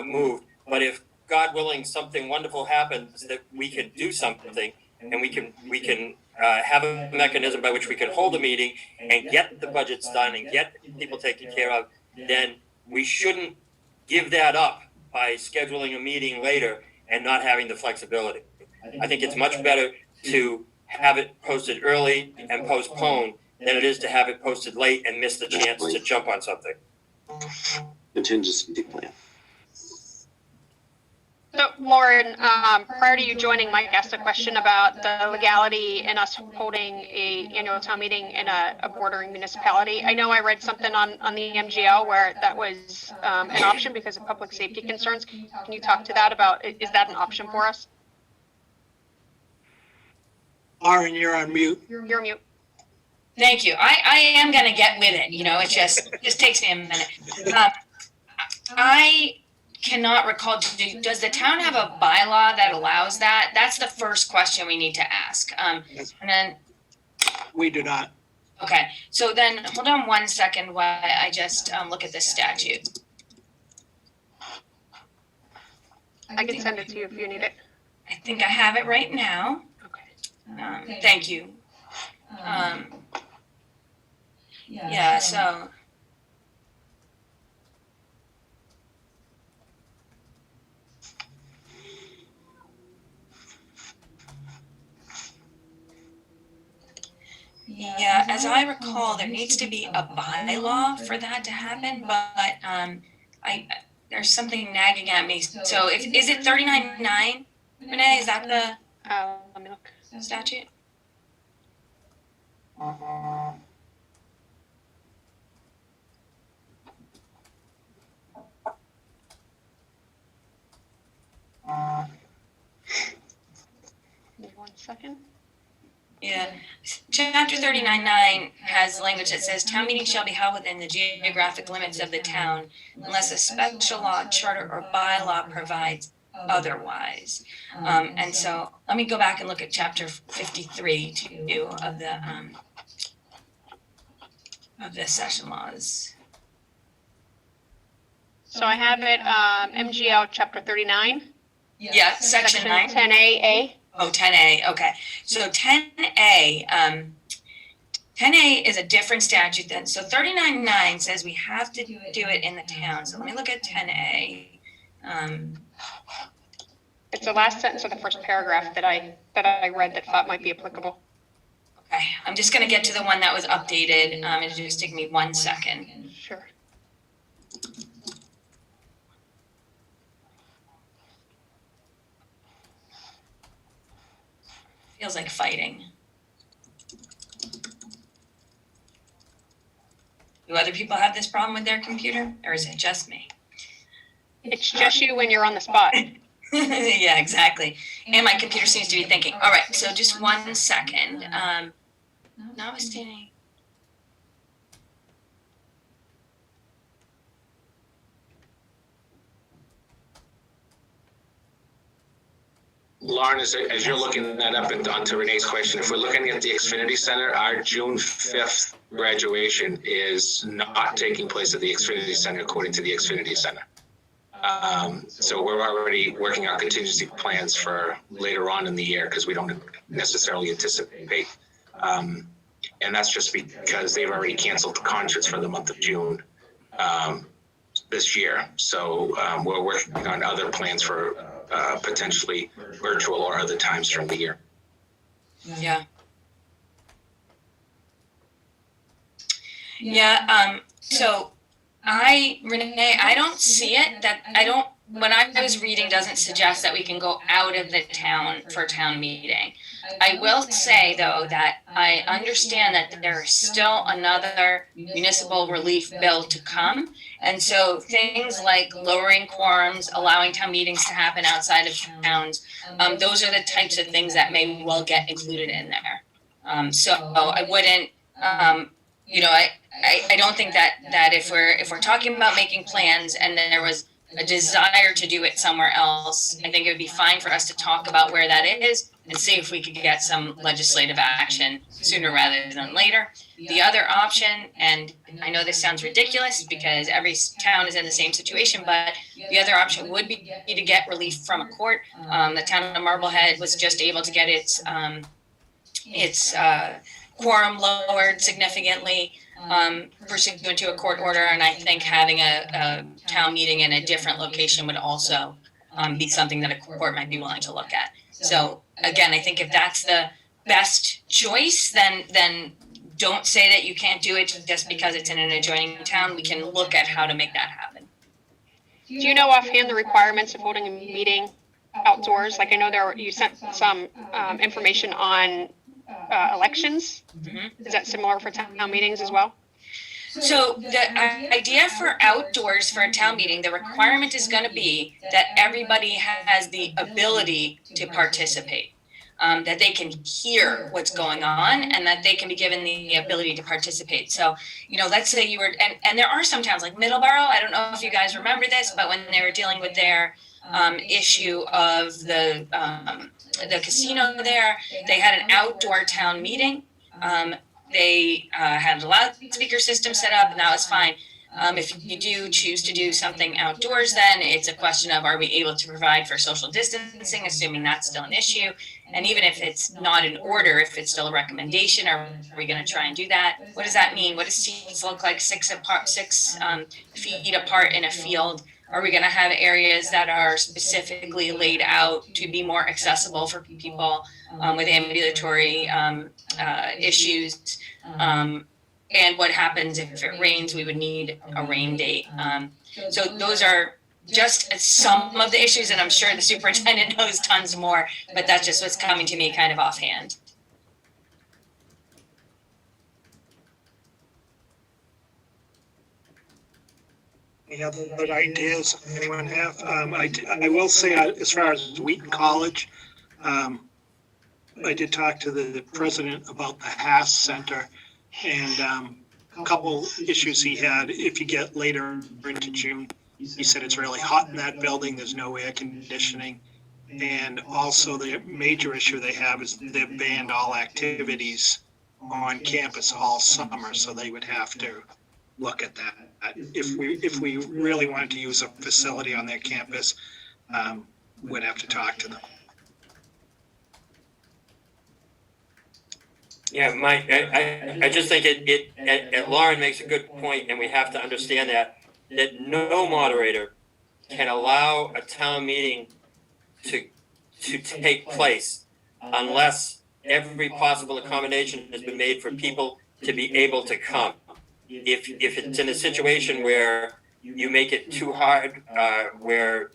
moved. But if, God willing, something wonderful happens that we can do something, and we can have a mechanism by which we can hold a meeting and get the budgets done and get people taken care of, then we shouldn't give that up by scheduling a meeting later and not having the flexibility. I think it's much better to have it posted early and postpone than it is to have it posted late and miss the chance to jump on something. Contingency plan. So Lauren, prior to you joining, Mike asked a question about the legality in us holding a annual town meeting in a bordering municipality. I know I read something on the MGL where that was an option because of public safety concerns. Can you talk to that about, is that an option for us? Aaron, you're on mute. You're mute. Thank you. I am gonna get with it, it just takes me a minute. I cannot recall, does the town have a bylaw that allows that? That's the first question we need to ask. And then, We do not. okay, so then, hold on one second while I just look at the statute. I can send it to you if you need it. I think I have it right now. Okay. Thank you. Yeah, so. Yeah, as I recall, there needs to be a bylaw for that to happen, but there's something nagging at me. So is it 39.9? Renee, is that the Let me look. statute? One second. Yeah, chapter 39.9 has language that says town meetings shall be held within the geographic limits of the town unless a special law, charter, or bylaw provides otherwise. And so let me go back and look at chapter 53 too of the session laws. So I have it, MGL chapter 39. Yeah, section 9. 10A. Oh, 10A, okay. So 10A, 10A is a different statute than, so 39.9 says we have to do it in the town. So let me look at 10A. It's the last sentence of the first paragraph that I read that thought might be applicable. Okay, I'm just gonna get to the one that was updated. It'll just take me 1 second. Sure. Feels like fighting. Do other people have this problem with their computer, or is it just me? It's just you when you're on the spot. Yeah, exactly. And my computer seems to be thinking. All right, so just 1 second. Notwithstanding. Lauren, as you're looking that up and onto Renee's question, if we're looking at the Xfinity Center, our June 5th graduation is not taking place at the Xfinity Center according to the Xfinity Center. So we're already working on contingency plans for later on in the year because we don't necessarily anticipate. And that's just because they've already canceled the concerts for the month of June this year. So we're working on other plans for potentially virtual or other times during the year. Yeah. Yeah, so Renee, I don't see it what I was reading doesn't suggest that we can go out of the town for a town meeting. I will say though that I understand that there is still another municipal relief bill to come. And so things like lowering quorums, allowing town meetings to happen outside of towns, those are the types of things that may well get included in there. So I wouldn't, I don't think that if we're talking about making plans and then there was a desire to do it somewhere else, I think it would be fine for us to talk about where that is and see if we could get some legislative action sooner rather than later. The other option, and I know this sounds ridiculous because every town is in the same situation, but the other option would be to get relief from a court. The town of Marblehead was just able to get its quorum lowered significantly pursuant to a court order, and I think having a town meeting in a different location would also be something that a court might be willing to look at. So again, I think if that's the best choice, then don't say that you can't do it just because it's in an adjoining town. We can look at how to make that happen. Do you know offhand the requirements of holding a meeting outdoors? Like I know you sent some information on elections. Mm-hmm. Is that similar for town meetings as well? So the idea for outdoors for a town meeting, the requirement is going to be that everybody has the ability to participate, that they can hear what's going on and that they can be given the ability to participate. So, let's say you were, and there are some towns like Middleborough, I don't know if you guys remember this, but when they were dealing with their issue of the casino there, they had an outdoor town meeting. They had a loudspeaker system set up, and that was fine. If you do choose to do something outdoors, then it's a question of, are we able to provide for social distancing, assuming that's still an issue? And even if it's not an order, if it's still a recommendation, are we going to try and do that? What does that mean? What does seats look like 6 feet apart in a field? Are we going to have areas that are specifically laid out to be more accessible for people with ambulatory issues? And what happens if it rains? We would need a rain date. So those are just some of the issues, and I'm sure the superintendent knows tons more, but that's just what's coming to me kind of offhand. Any other ideas anyone have? I will say, as far as Wheaton College, I did talk to the president about the Haas Center, and a couple issues he had. If you get later into June, he said it's really hot in that building. There's no air conditioning. And also the major issue they have is they've banned all activities on campus all summer, so they would have to look at that. If we really wanted to use a facility on their campus, we'd have to talk to them. Yeah, Mike, I just think Lauren makes a good point, and we have to understand that no moderator can allow a town meeting to take place unless every possible accommodation has been made for people to be able to come. If it's in a situation where you make it too hard, where,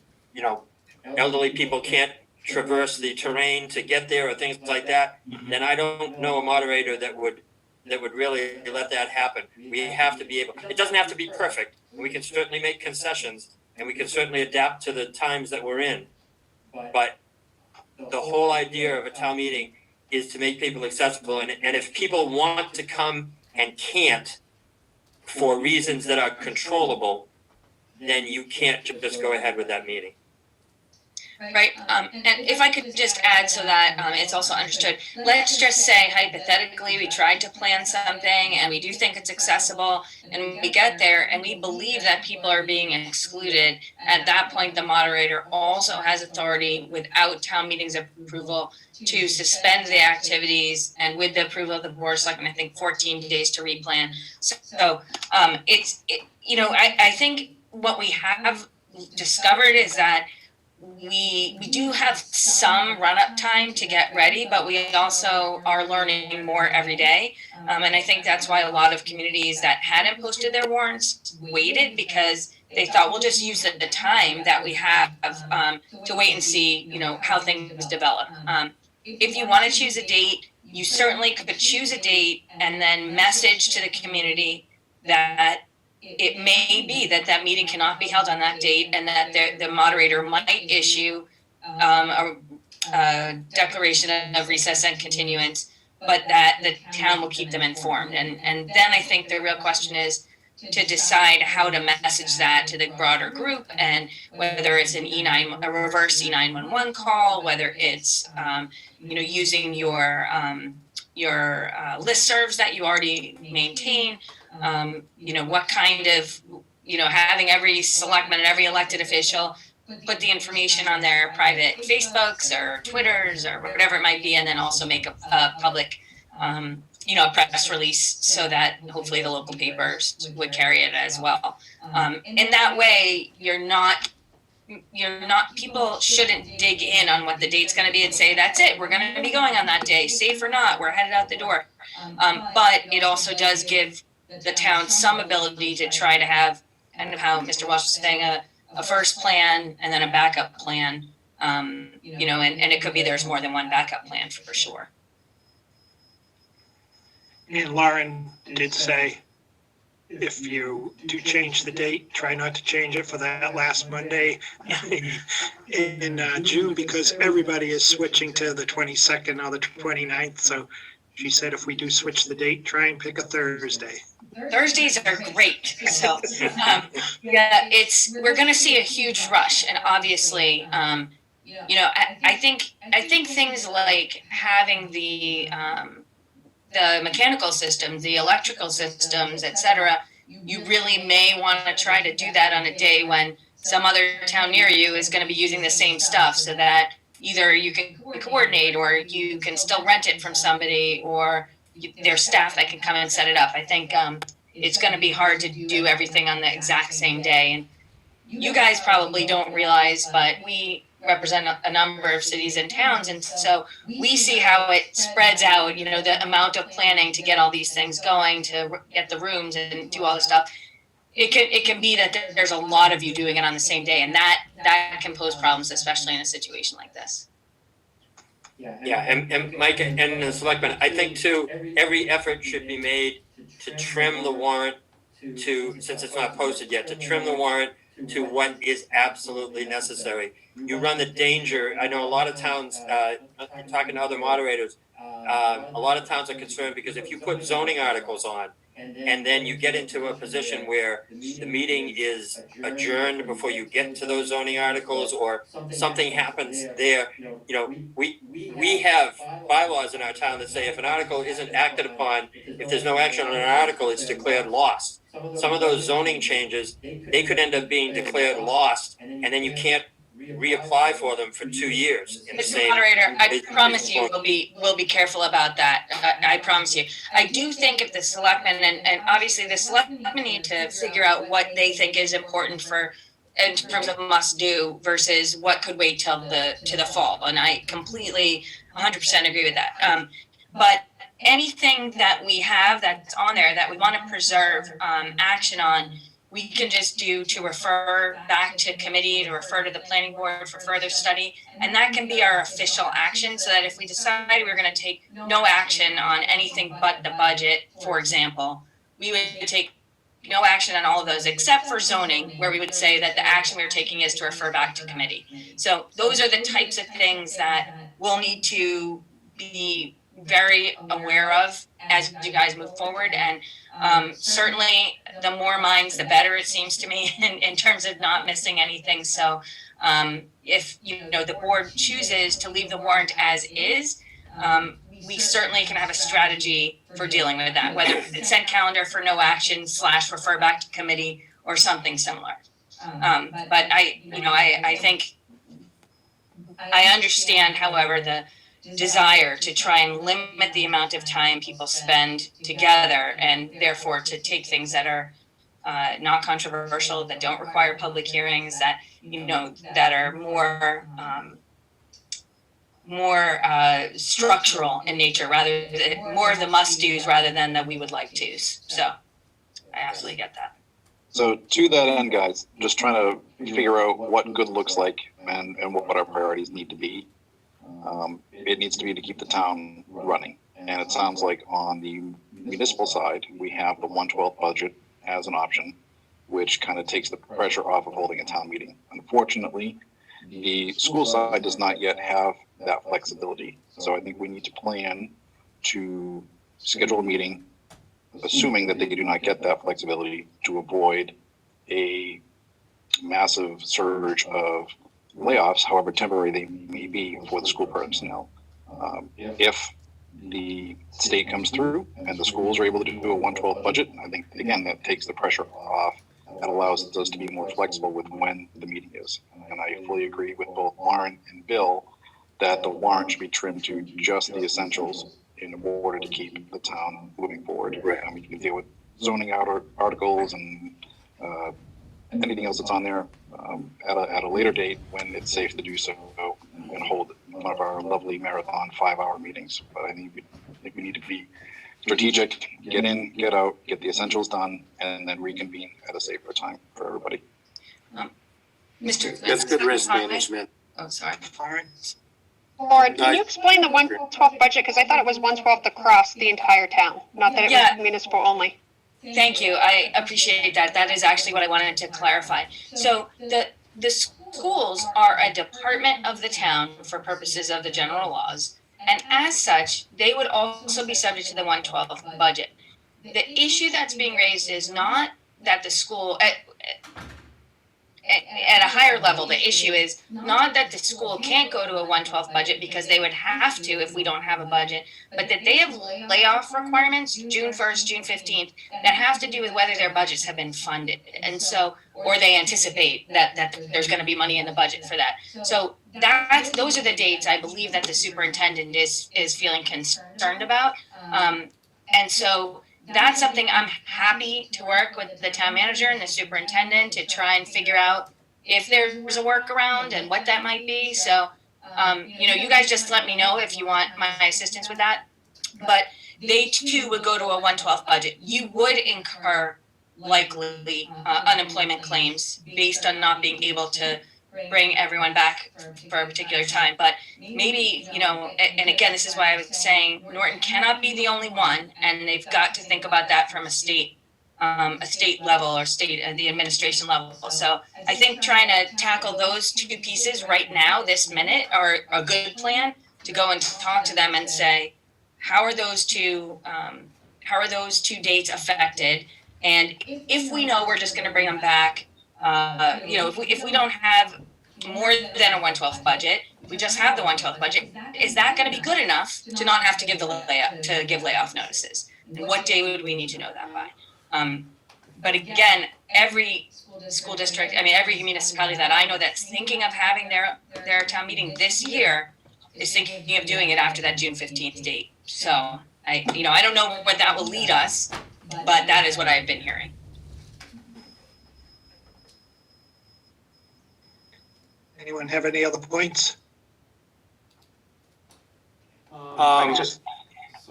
elderly people can't traverse the terrain to get there or things like that, then I don't know a moderator that would really let that happen. We have to be able, it doesn't have to be perfect. We can certainly make concessions and we can certainly adapt to the times that we're in. But the whole idea of a town meeting is to make people accessible. And if people want to come and can't for reasons that are controllable, then you can't just go ahead with that meeting. Right, and if I could just add so that it's also understood, let's just say hypothetically, we tried to plan something and we do think it's accessible and we get there and we believe that people are being excluded. At that point, the moderator also has authority without town meeting's approval to suspend the activities, and with the approval of the board of selectmen, I think 14 days to replan. So I think what we have discovered is that we do have some run-up time to get ready, but we also are learning more every day. And I think that's why a lot of communities that hadn't posted their warrants waited, because they thought we'll just use the time that we have to wait and see, how things develop. If you want to choose a date, you certainly could choose a date and then message to the community that it may be that meeting cannot be held on that date, and that the moderator might issue a declaration of recess and continuance, but that the town will keep them informed. And then I think the real question is to decide how to message that to the broader group, and whether it's a reverse E911 call, whether it's using your listservs that you already maintain. What kind of, having every selectman and every elected official put the information on their private Facebooks or Twitters or whatever it might be, and then also make a public, press release so that hopefully the local papers would carry it as well. In that way, people shouldn't dig in on what the date's going to be and say, that's it, we're going to be going on that day, safe or not, we're headed out the door. But it also does give the town some ability to try to have, kind of how Mr. Walsh was saying, a first plan and then a backup plan, and it could be there's more than one backup plan for sure. And Lauren did say, if you do change the date, try not to change it for that last Monday in June, because everybody is switching to the 22nd or the 29th. So she said, if we do switch the date, try and pick a Thursday. Thursdays are great. So, we're going to see a huge rush, and obviously, I think things like having the mechanical systems, the electrical systems, etc. You really may want to try to do that on a day when some other town near you is going to be using the same stuff, so that either you can coordinate, or you can still rent it from somebody, or there's staff that can come and set it up. I think it's going to be hard to do everything on the exact same day. And you guys probably don't realize, but we represent a number of cities and towns, and so we see how it spreads out, the amount of planning to get all these things going, to get the rooms and do all this stuff. It can be that there's a lot of you doing it on the same day, and that can pose problems, especially in a situation like this. Yeah, and Mike and the selectmen, I think too, every effort should be made to trim the warrant to, since it's not posted yet, to trim the warrant to what is absolutely necessary. You run the danger, I know a lot of towns, talking to other moderators, a lot of towns are concerned because if you put zoning articles on, and then you get into a position where the meeting is adjourned before you get to those zoning articles, or something happens there, we have bylaws in our town that say if an article isn't acted upon, if there's no action on an article, it's declared lost. Some of those zoning changes, they could end up being declared lost, and then you can't reapply for them for 2 years in the Mr. same. Moderator, I promise you we'll be careful about that. I promise you. I do think if the selectmen and obviously the selectmen need to figure out what they think is important for in terms of must do versus what could wait till the fall. And I completely 100% agree with that. But anything that we have that's on there that we want to preserve action on, we can just do to refer back to committee, to refer to the planning board for further study. And that can be our official action, so that if we decide we're going to take no action on anything but the budget, for example, we would take no action on all of those except for zoning, where we would say that the action we're taking is to refer back to committee. So those are the types of things that we'll need to be very aware of as you guys move forward. And certainly the more minds, the better, it seems to me, in terms of not missing anything. So if the board chooses to leave the warrant as is, we certainly can have a strategy for dealing with that, whether it's consent calendar for no action / refer back to committee or something similar. But I think I understand, however, the desire to try and limit the amount of time people spend together, and therefore to take things that are not controversial, that don't require public hearings, that that are more structural in nature, rather more of the must-dos rather than that we would like to's. So I absolutely get that. So to that end, guys, just trying to figure out what good looks like and what our priorities need to be. It needs to be to keep the town running. And it sounds like on the municipal side, we have the 1/12 budget as an option, which kind of takes the pressure off of holding a town meeting. Unfortunately, the school side does not yet have that flexibility. So I think we need to plan to schedule a meeting, assuming that they do not get that flexibility, to avoid a massive surge of layoffs, however temporary they may be for the school personnel. If the state comes through and the schools are able to do a 1/12 budget, I think, again, that takes the pressure off. That allows us to be more flexible with when the meeting is. And I fully agree with both Lauren and Bill that the warrant should be trimmed to just the essentials in order to keep the town moving forward. And we can deal with zoning articles and anything else that's on there at a later date when it's safe to do so, and hold one of our lovely marathon 5-hour meetings. But I think we need to be strategic, get in, get out, get the essentials done, and then reconvene at a safer time for everybody. That's good risk management. Oh, sorry. Lauren, can you explain the 1/12 budget? Because I thought it was 1/12 across the entire town, not that it was municipal only. Thank you. I appreciate that. That is actually what I wanted to clarify. So the schools are a department of the town for purposes of the general laws. And as such, they would also be subject to the 1/12 budget. The issue that's being raised is not that the school, at a higher level, the issue is not that the school can't go to a 1/12 budget because they would have to if we don't have a budget, but that they have layoff requirements June 1st, June 15th that have to do with whether their budgets have been funded. And so, or they anticipate that there's going to be money in the budget for that. So those are the dates I believe that the superintendent is feeling concerned about. And so that's something I'm happy to work with the town manager and the superintendent to try and figure out if there's a workaround and what that might be. So, you guys just let me know if you want my assistance with that. But they too would go to a 1/12 budget. You would incur likely unemployment claims based on not being able to bring everyone back for a particular time. But maybe, and again, this is why I was saying Norton cannot be the only one, and they've got to think about that from a state a state level or the administration level. So I think trying to tackle those two pieces right now, this minute, are a good plan to go and talk to them and say, how are those two dates affected? And if we know we're just going to bring them back, if we don't have more than a 1/12 budget, we just have the 1/12 budget. Is that going to be good enough to not have to give layoff notices? And what day would we need to know that by? But again, every school district, every municipality that I know that's thinking of having their town meeting this year is thinking of doing it after that June 15th date. So I don't know what that will lead us, but that is what I've been hearing. Anyone have any other points?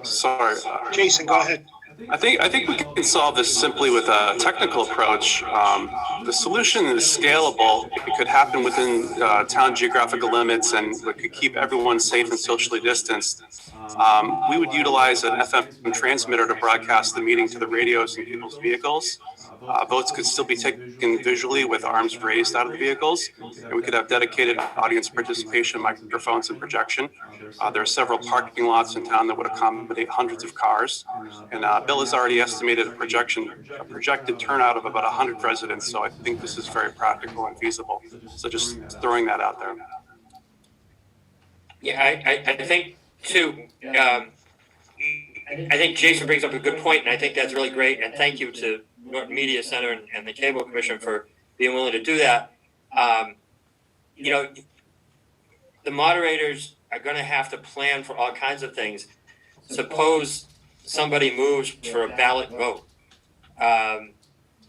Sorry. Jason, go ahead. I think we can solve this simply with a technical approach. The solution is scalable. It could happen within town geographical limits, and it could keep everyone safe and socially distanced. We would utilize an FM transmitter to broadcast the meeting to the radios in people's vehicles. Votes could still be taken visually with arms raised out of the vehicles, and we could have dedicated audience participation, microphones, and projection. There are several parking lots in town that would accommodate hundreds of cars, and Bill has already estimated a projected turnout of about 100 residents, so I think this is very practical and feasible. So just throwing that out there. Yeah, I think too, I think Jason brings up a good point, and I think that's really great, and thank you to Norton Media Center and the Cable Commission for being willing to do that. The moderators are going to have to plan for all kinds of things. Suppose somebody moves for a ballot vote.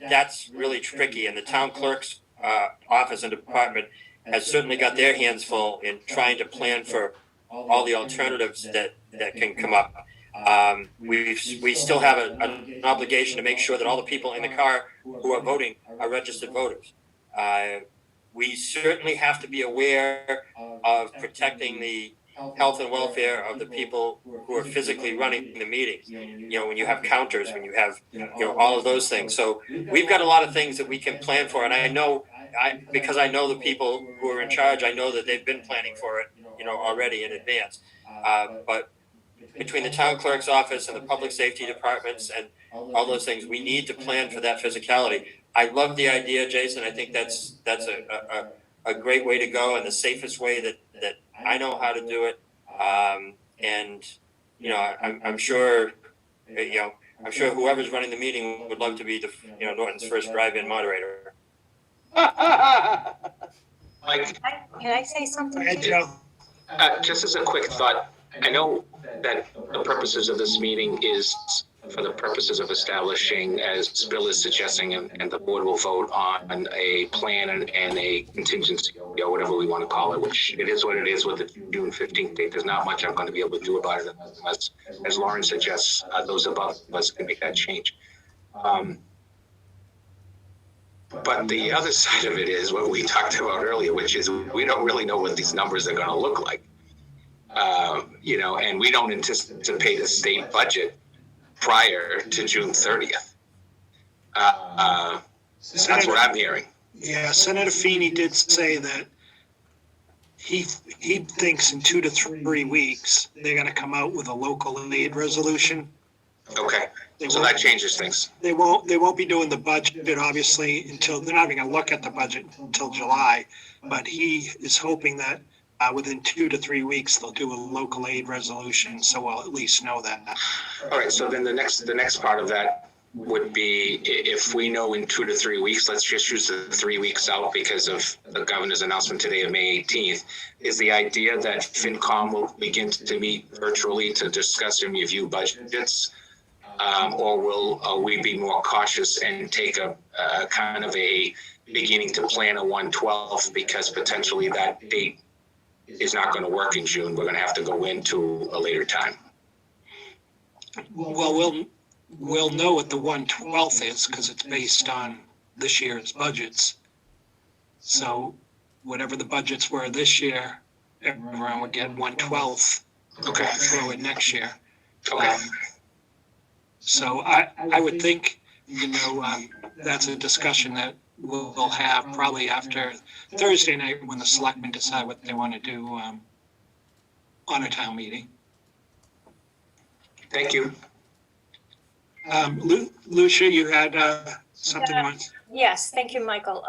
That's really tricky, and the town clerk's office and department has certainly got their hands full in trying to plan for all the alternatives that can come up. We still have an obligation to make sure that all the people in the car who are voting are registered voters. We certainly have to be aware of protecting the health and welfare of the people who are physically running the meetings. When you have counters, when you have, all of those things. So we've got a lot of things that we can plan for. And I know, because I know the people who are in charge, I know that they've been planning for it, already in advance. But between the town clerk's office and the public safety departments and all those things, we need to plan for that physicality. I love the idea, Jason. I think that's a great way to go, and the safest way that I know how to do it. I'm sure, whoever's running the meeting would love to be Norton's first drive-in moderator. Mike, Can I say something? Go ahead, Joe. just as a quick thought, I know that the purposes of this meeting is for the purposes of establishing, as Bill is suggesting, and the board will vote on a plan and a contingency, or whatever we want to call it, which it is what it is with the June 15th date. There's not much I'm going to be able to do about it unless, as Lauren suggests, those above us can make that change. But the other side of it is what we talked about earlier, which is we don't really know what these numbers are going to look like. And we don't anticipate a state budget prior to June 30th. That's what I'm hearing. Yeah, Senator Feeney did say that he thinks in 2 to 3 weeks, they're going to come out with a local aid resolution. Okay, so that changes things. They won't be doing the budget, obviously, until, they're not even going to look at the budget until July. But he is hoping that within 2 to 3 weeks, they'll do a local aid resolution, so we'll at least know that. All right, so then the next part of that would be, if we know in 2 to 3 weeks, let's just use the 3 weeks out because of the governor's announcement today of May 18th, is the idea that FinCom will begin to meet virtually to discuss and review budgets, or will we be more cautious and take a kind of a beginning to plan a 1/12 because potentially that date is not going to work in June? We're going to have to go into a later time. Well, we'll know what the 1/12 is because it's based on this year's budgets. So whatever the budgets were this year, everyone would get 1/12. Okay. Throw it next year. Okay. So I would think That's a discussion that we'll have probably after Thursday night when the selectmen decide what they want to do on a town meeting. Thank you. Lucia, you had something you want? Yes, thank you, Michael.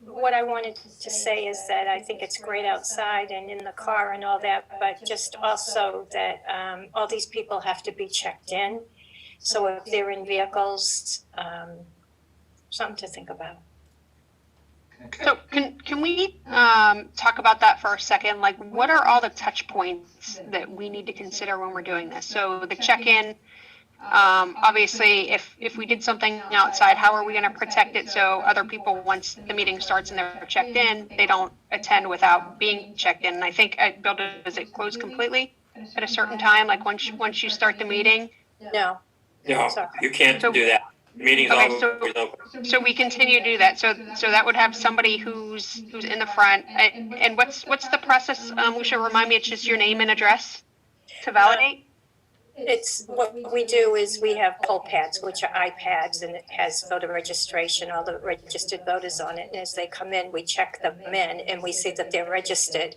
What I wanted to say is that I think it's great outside and in the car and all that, but just also that all these people have to be checked in. So if they're in vehicles, something to think about. So can we talk about that for a second? Like, what are all the touch points that we need to consider when we're doing this? So the check-in, obviously, if we did something outside, how are we going to protect it so other people, once the meeting starts and they're checked in, they don't attend without being checked in? And I think, Bill, does it close completely at a certain time? Like once you start the meeting? No. No, you can't do that. The meeting's Okay, always open. so we continue to do that. So that would have somebody who's in the front. And what's the process? Lucia, remind me, it's just your name and address to validate? It's what we do is we have poll pads, which are iPads, and it has voter registration, all the registered voters on it. And as they come in, we check them in and we see that they're registered.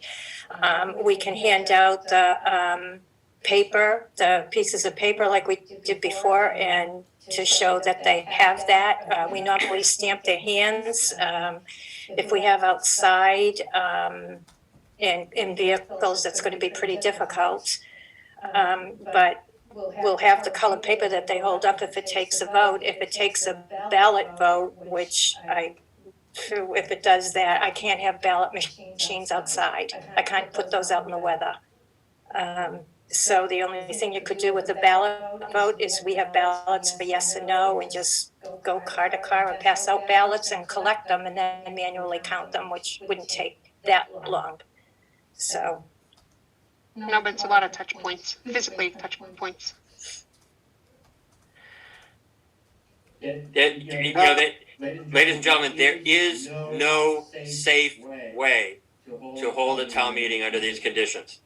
We can hand out the the pieces of paper like we did before, and to show that they have that. We normally stamp their hands. If we have outside in vehicles, that's going to be pretty difficult. But we'll have the colored paper that they hold up if it takes a vote. If it takes a ballot vote, which if it does that, I can't have ballot machines outside. I can't put those out in the weather. So the only thing you could do with a ballot vote is we have ballots for yes and no, and just go car to car and pass out ballots and collect them and then manually count them, which wouldn't take that long. So. No, but it's a lot of touch points, physically touch points. Ladies and gentlemen, there is no safe way to hold a town meeting under these conditions.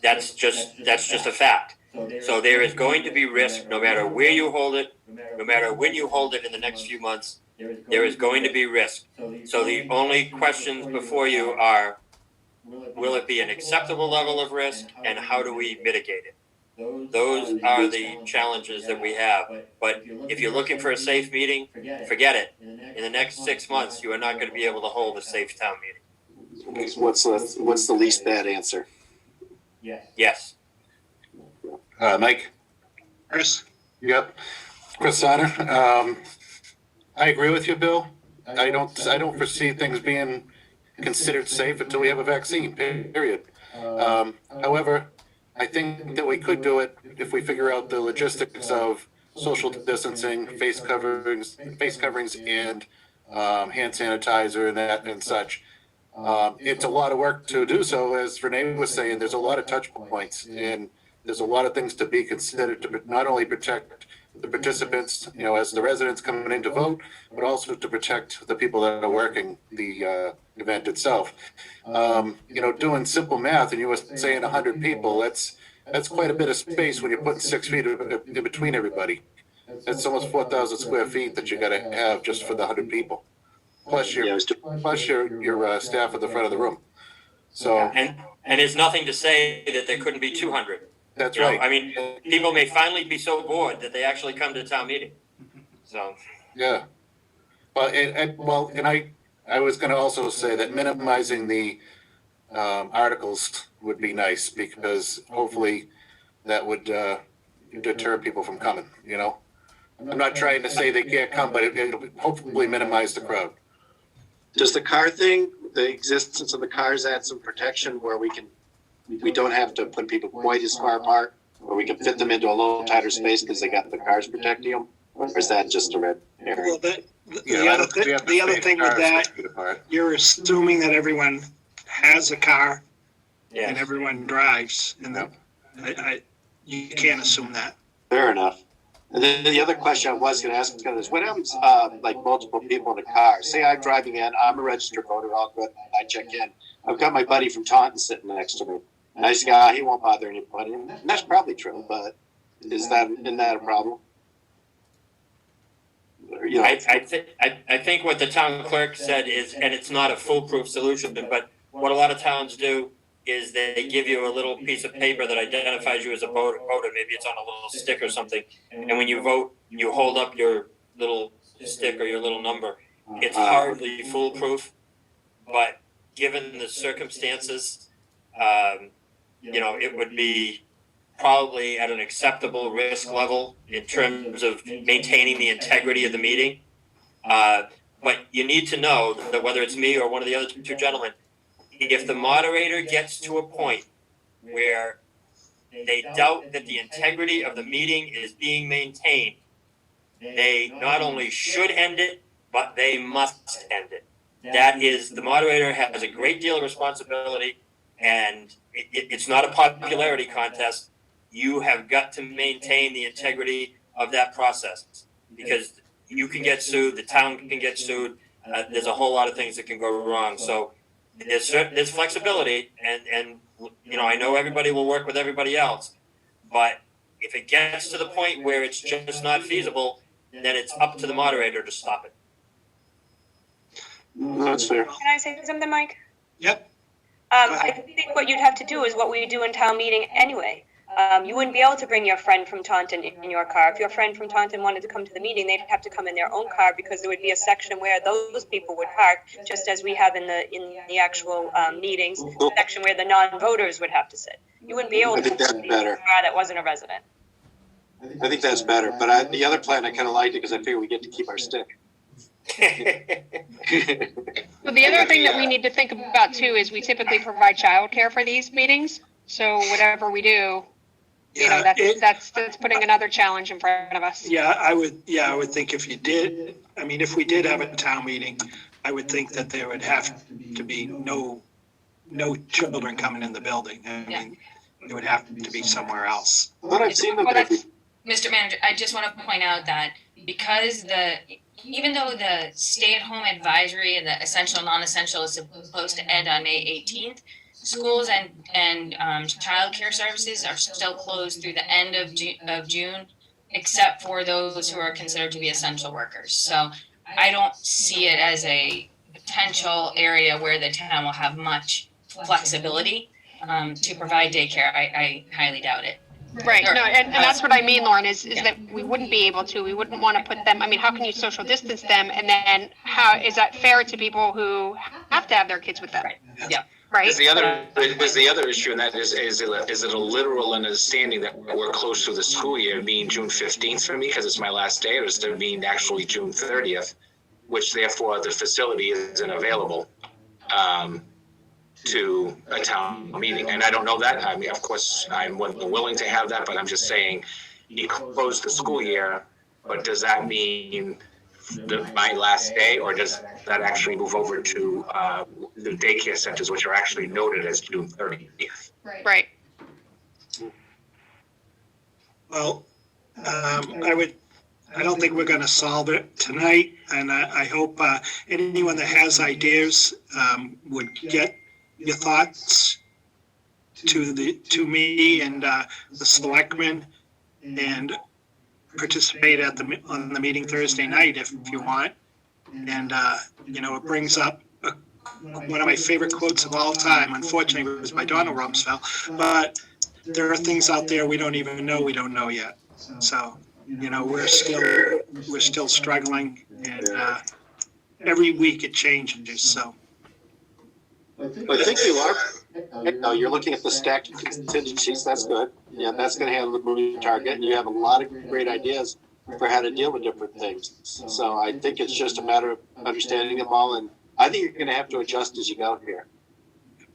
That's just a fact. So there is going to be risk no matter where you hold it, no matter when you hold it in the next few months, there is going to be risk. So the only questions before you are, will it be an acceptable level of risk, and how do we mitigate it? Those are the challenges that we have. But if you're looking for a safe meeting, forget it. In the next 6 months, you are not going to be able to hold a safe town meeting. What's the least bad answer? Yes. Mike? Chris? Yep. Chris Sonner. I agree with you, Bill. I don't foresee things being considered safe until we have a vaccine, period. However, I think that we could do it if we figure out the logistics of social distancing, face coverings, and hand sanitizer and such. It's a lot of work to do so. As Renee was saying, there's a lot of touch points, and there's a lot of things to be considered to not only protect the participants, as the residents coming in to vote, but also to protect the people that are working the event itself. Doing simple math, and you were saying 100 people, that's quite a bit of space when you're putting 6 feet in between everybody. That's almost 4,000 square feet that you got to have just for the 100 people. Plus your staff at the front of the room. So and there's nothing to say that there couldn't be 200. That's right. I mean, people may finally be so bored that they actually come to town meeting. So. Yeah. Well, and I was going to also say that minimizing the articles would be nice, because hopefully that would deter people from coming. I'm not trying to say they can't come, but it'll hopefully minimize the crowd. Does the car thing, the existence of the cars, add some protection where we don't have to put people quite as far apart, where we can fit them into a little tighter space because they got the cars protecting them? Or is that just a red area? Well, the other thing with that, you're assuming that everyone has a car and everyone drives, and you can't assume that. Fair enough. And then the other question I was going to ask is, what happens like multiple people in a car? Say I'm driving in, I'm a registered voter, all good, I check in. I've got my buddy from Taunton sitting next to me. Nice guy, he won't bother anybody. And that's probably true, but isn't that a problem? you know, I think what the town clerk said is, and it's not a foolproof solution, but what a lot of towns do is they give you a little piece of paper that identifies you as a voter, maybe it's on a little stick or something, and when you vote, you hold up your little stick or your little number. It's hardly foolproof, but given the circumstances, it would be probably at an acceptable risk level in terms of maintaining the integrity of the meeting. But you need to know that whether it's me or one of the other two gentlemen, if the moderator gets to a point where they doubt that the integrity of the meeting is being maintained, they not only should end it, but they must end it. That is, the moderator has a great deal of responsibility, and it's not a popularity contest. You have got to maintain the integrity of that process, because you can get sued, the town can get sued. There's a whole lot of things that can go wrong. So there's flexibility, and I know everybody will work with everybody else, but if it gets to the point where it's just not feasible, then it's up to the moderator to stop it. that's fair. Can I say something, Mike? Yep. I think what you'd have to do is what we do in town meeting anyway. You wouldn't be able to bring your friend from Taunton in your car. If your friend from Taunton wanted to come to the meeting, they'd have to come in their own car, because there would be a section where those people would park, just as we have in the actual meetings, a section where the non-voters would have to sit. You wouldn't be able I to think that's in a better. car that wasn't a resident. I think that's better, but the other plan, I kind of liked it because I figure we get to keep our stick. Well, the other thing that we need to think about too is we typically provide childcare for these meetings. So whatever we do, that's putting another challenge in front of us. I would think if we did have a town meeting, I would think that there would have to be no children coming in the building. I mean, it would have to be somewhere else. But I've seen them. Mr. Manager, I just want to point out that because even though the stay-at-home advisory and the essential non-essential is supposed to end on May 18th, schools and childcare services are still closed through the end of June, except for those who are considered to be essential workers. So I don't see it as a potential area where the town will have much flexibility to provide daycare. I highly doubt it. Right. No, and that's what I mean, Lauren, is that we wouldn't be able to. We wouldn't want to put them. I mean, how can you social distance them? And then how is that fair to people who have to have their kids with them? Right. Yeah. Right. Is the other issue, and that is it a literal understanding that we're close to the school year being June 15th for me because it's my last day, or does it mean actually June 30th, which therefore the facility isn't available to a town meeting? And I don't know that. I mean, of course, I'm willing to have that, but I'm just saying you close the school year, but does that mean my last day, or does that actually move over to the daycare centers, which are actually noted as June 30th? Right. Well, I don't think we're going to solve it tonight, and I hope anyone that has ideas would get your thoughts to me and the selectmen, and participate on the meeting Thursday night if you want. And it brings up one of my favorite quotes of all time. Unfortunately, it was by Donald Rumsfeld. But there are things out there we don't even know we don't know yet. So we're still struggling, and every week it changes. So I think you are. You're looking at the stacked contingencies. That's good. Yeah, that's going to handle the moving target. And you have a lot of great ideas for how to deal with different things. So I think it's just a matter of understanding them all. And I think you're going to have to adjust as you go here.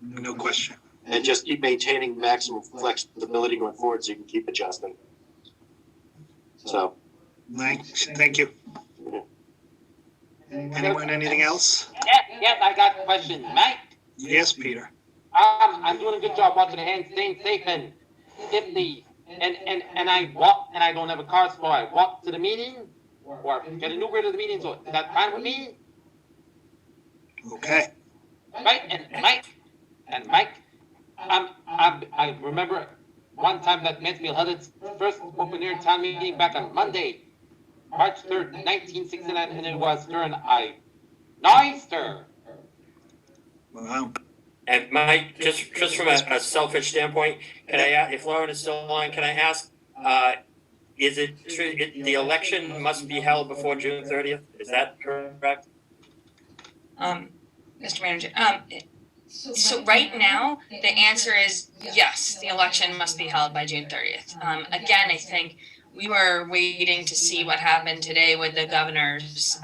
No question. And just keep maintaining maximum flexibility going forward so you can keep adjusting. So. Thank you. Anyone, anything else? Yeah, I got a question. Mike? Yes, Peter. I'm doing a good job watching the hand, staying safe, and and I walk, and I don't have a car, so I walk to the meeting, or get an Uber to the meeting, so is that fine with me? Okay. Right, and Mike, I remember one time that Mansfield held its first open air town meeting back on Monday, March 3rd, 1969, and it was during a Noister. Wow. And Mike, just from a selfish standpoint, can I, if Lauren is still on, can I ask, is it true, the election must be held before June 30th? Is that correct? Mr. Manager, so right now, the answer is yes, the election must be held by June 30th. Again, I think we were waiting to see what happened today with the governor's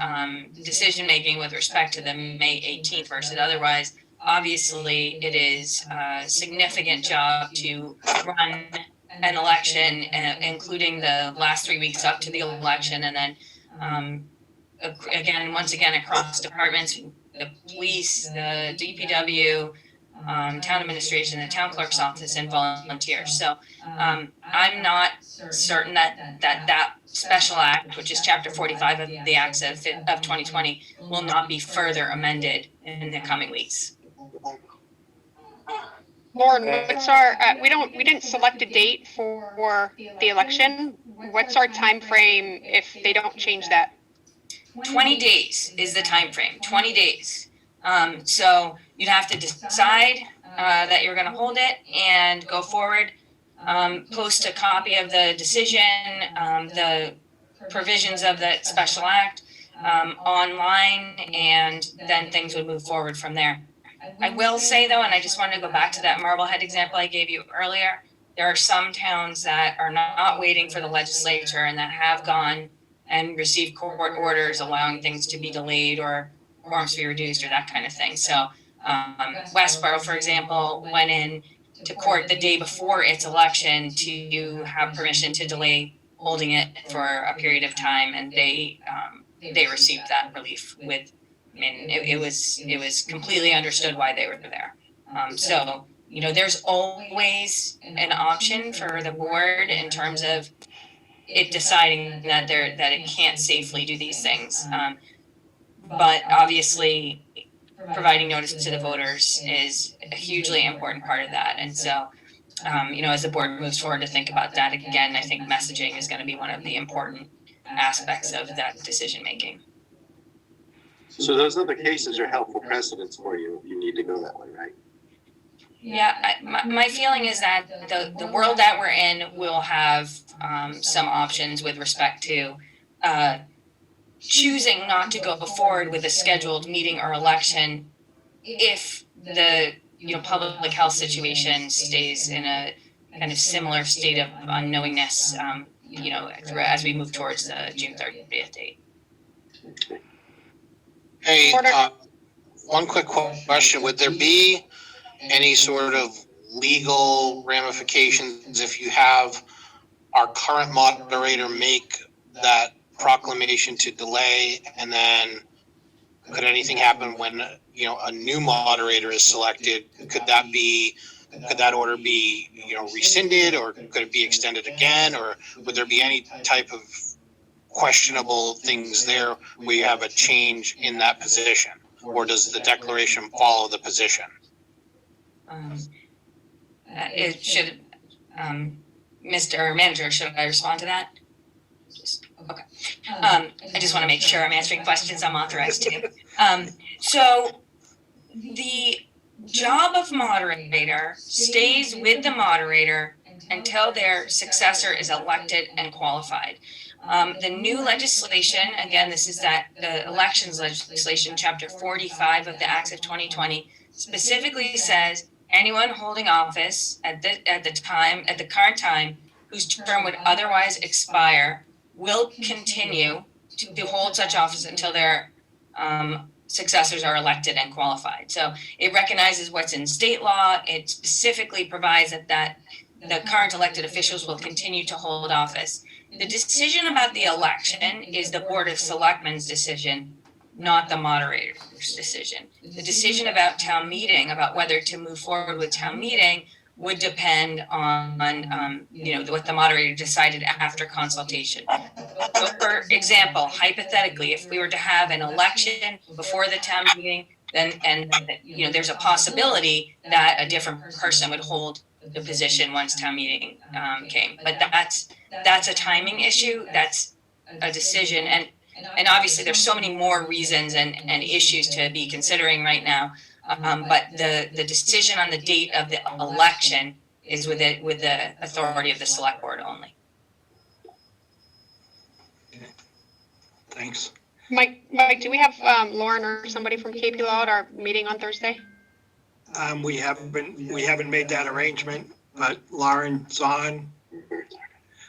decision-making with respect to the May 18th versus otherwise. Obviously, it is a significant job to run an election, including the last 3 weeks up to the election, and then once again across departments, the police, the DPW, town administration, the town clerk's office, and volunteers. So I'm not certain that special act, which is Chapter 45 of the Acts of 2020, will not be further amended in the coming weeks. Lauren, what's our, we didn't select a date for the election. What's our time frame if they don't change that? 20 days is the time frame. 20 days. So you'd have to decide that you're going to hold it and go forward, post a copy of the decision, the provisions of that special act online, and then things would move forward from there. I will say, though, and I just wanted to go back to that Marblehead example I gave you earlier, there are some towns that are not waiting for the legislature and that have gone and received court orders allowing things to be delayed or forms to be reduced or that kind of thing. So Westboro, for example, went in to court the day before its election to have permission to delay holding it for a period of time, and they received that relief with. I mean, it was completely understood why they were there. So, you know, there's always an option for the board in terms of it deciding that it can't safely do these things. But obviously, providing notice to the voters is a hugely important part of that. And so, you know, as the board moves forward to think about that again, I think messaging is going to be one of the important aspects of that decision making. So those other cases are helpful precedents for you if you need to go that way, right? Yeah, my feeling is that the world that we're in will have some options with respect to choosing not to go forward with a scheduled meeting or election if the public health situation stays in a kind of similar state of unknowingness, as we move towards the June 30th date. Hey, one quick question. Would there be any sort of legal ramifications if you have our current moderator make that proclamation to delay, and then could anything happen when, a new moderator is selected? Could that order be, rescinded, or could it be extended again? Or would there be any type of questionable things there where you have a change in that position? Or does the declaration follow the position? It should, Mr. Manager, should I respond to that? Okay. I just want to make sure I'm answering questions I'm authorized to. So the job of moderator stays with the moderator until their successor is elected and qualified. The new legislation, again, this is the elections legislation, Chapter 45 of the Acts of 2020, specifically says anyone holding office at the current time whose term would otherwise expire will continue to hold such office until their successors are elected and qualified. So it recognizes what's in state law. It specifically provides that the current elected officials will continue to hold office. The decision about the election is the Board of Selectmen's decision, not the moderator's decision. The decision about town meeting, about whether to move forward with town meeting, would depend on what the moderator decided after consultation. So for example, hypothetically, if we were to have an election before the town meeting, then there's a possibility that a different person would hold the position once town meeting came. But that's a timing issue. That's a decision. And obviously there's so many more reasons and issues to be considering right now. But the decision on the date of the election is with the authority of the select board only. Thanks. Mike, do we have Lauren or somebody from KP Law at our meeting on Thursday? We haven't made that arrangement, but Lauren's on.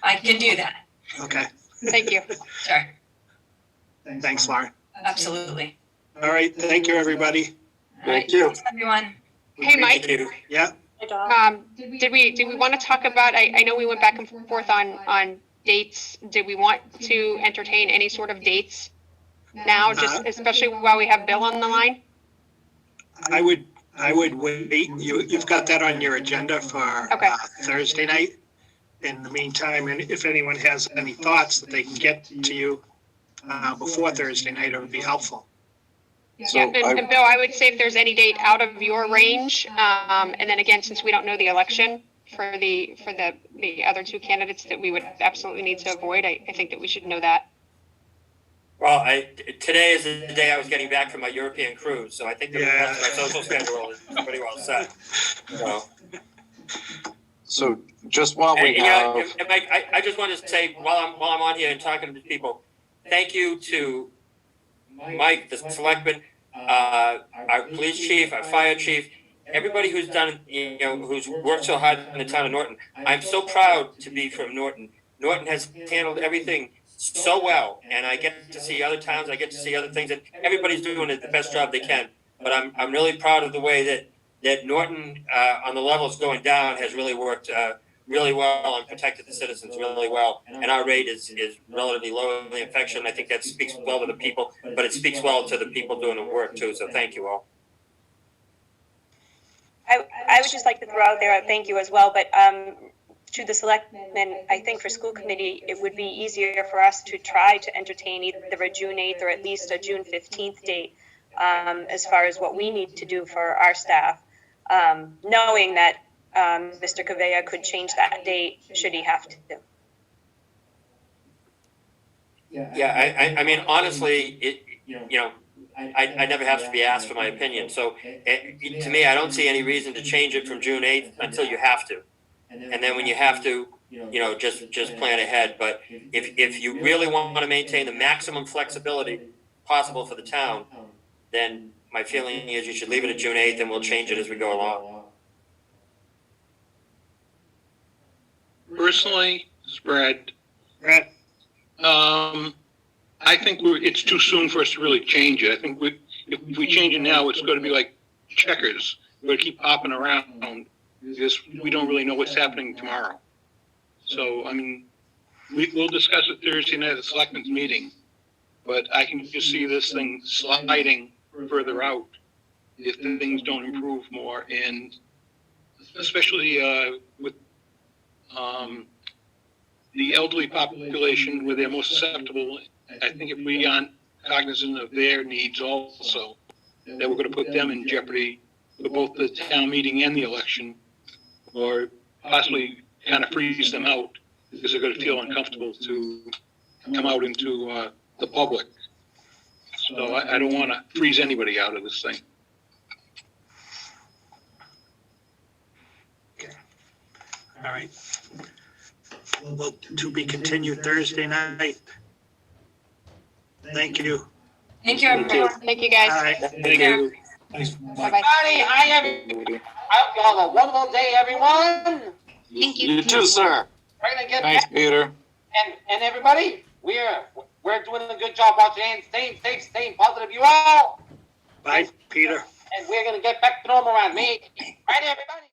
I can do that. Okay. Thank you. Sure. Thanks, Lauren. Absolutely. All right. Thank you, everybody. Thank you. Thanks, everyone. Hey, Mike. Thank you. Yeah. Did we want to talk about, I know we went back and forth on dates. Did we want to entertain any sort of dates now, just especially while we have Bill on the line? I would wait. You've got that on your agenda for Thursday night. In the meantime, and if anyone has any thoughts that they can get to you before Thursday night, it would be helpful. Yeah, and Bill, I would say if there's any date out of your range, and then again, since we don't know the election for the other two candidates that we would absolutely need to avoid, I think that we should know that. Well, today is the day I was getting back from my European cruise, so I think the rest of my social schedule is pretty well set. So just while we have, and Mike, I just wanted to say while I'm on here and talking to people, thank you to Mike, the selectman, our police chief, our fire chief, everybody who's done, who's worked so hard in the town of Norton. I'm so proud to be from Norton. Norton has handled everything so well, and I get to see other towns, I get to see other things, and everybody's doing the best job they can. But I'm really proud of the way that Norton, on the levels going down, has really worked really well and protected the citizens really well. And our rate is relatively low in the infection. I think that speaks well to the people, but it speaks well to the people doing the work too. So thank you all. I would just like to throw out there a thank you as well, but to the selectmen, I think for school committee, it would be easier for us to try to entertain either a June 8th or at least a June 15th date as far as what we need to do for our staff, knowing that Mr. Cavea could change that date should he have to. Yeah, I mean, honestly, I never have to be asked for my opinion. So to me, I don't see any reason to change it from June 8th until you have to. And then when you have to, just plan ahead. But if you really want to maintain the maximum flexibility possible for the town, then my feeling is you should leave it at June 8th and we'll change it as we go along. Personally, Brad, Brad. I think it's too soon for us to really change it. I think if we change it now, it's going to be like checkers. We're going to keep hopping around because we don't really know what's happening tomorrow. So, I mean, we'll discuss it Thursday night at the selectmen's meeting, but I can just see this thing sliding further out if the things don't improve more, and especially with the elderly population where they're most susceptible. I think if we aren't cognizant of their needs also, that we're going to put them in jeopardy for both the town meeting and the election, or possibly kind of freeze them out because they're going to feel uncomfortable to come out into the public. So I don't want to freeze anybody out of this thing. Okay. All right. Well, to be continued Thursday night. Thank you. Thank you, everyone. Thank you, guys. All right. Thank you. Bye-bye. Hi, everyone. I hope you all have a wonderful day, everyone. Thank you. you too, sir. We're gonna get Thanks, back, Peter. and everybody, we're doing a good job watching and staying safe, staying positive. You all, Bye, Peter. and we're gonna get back to normal around May. Right, everybody.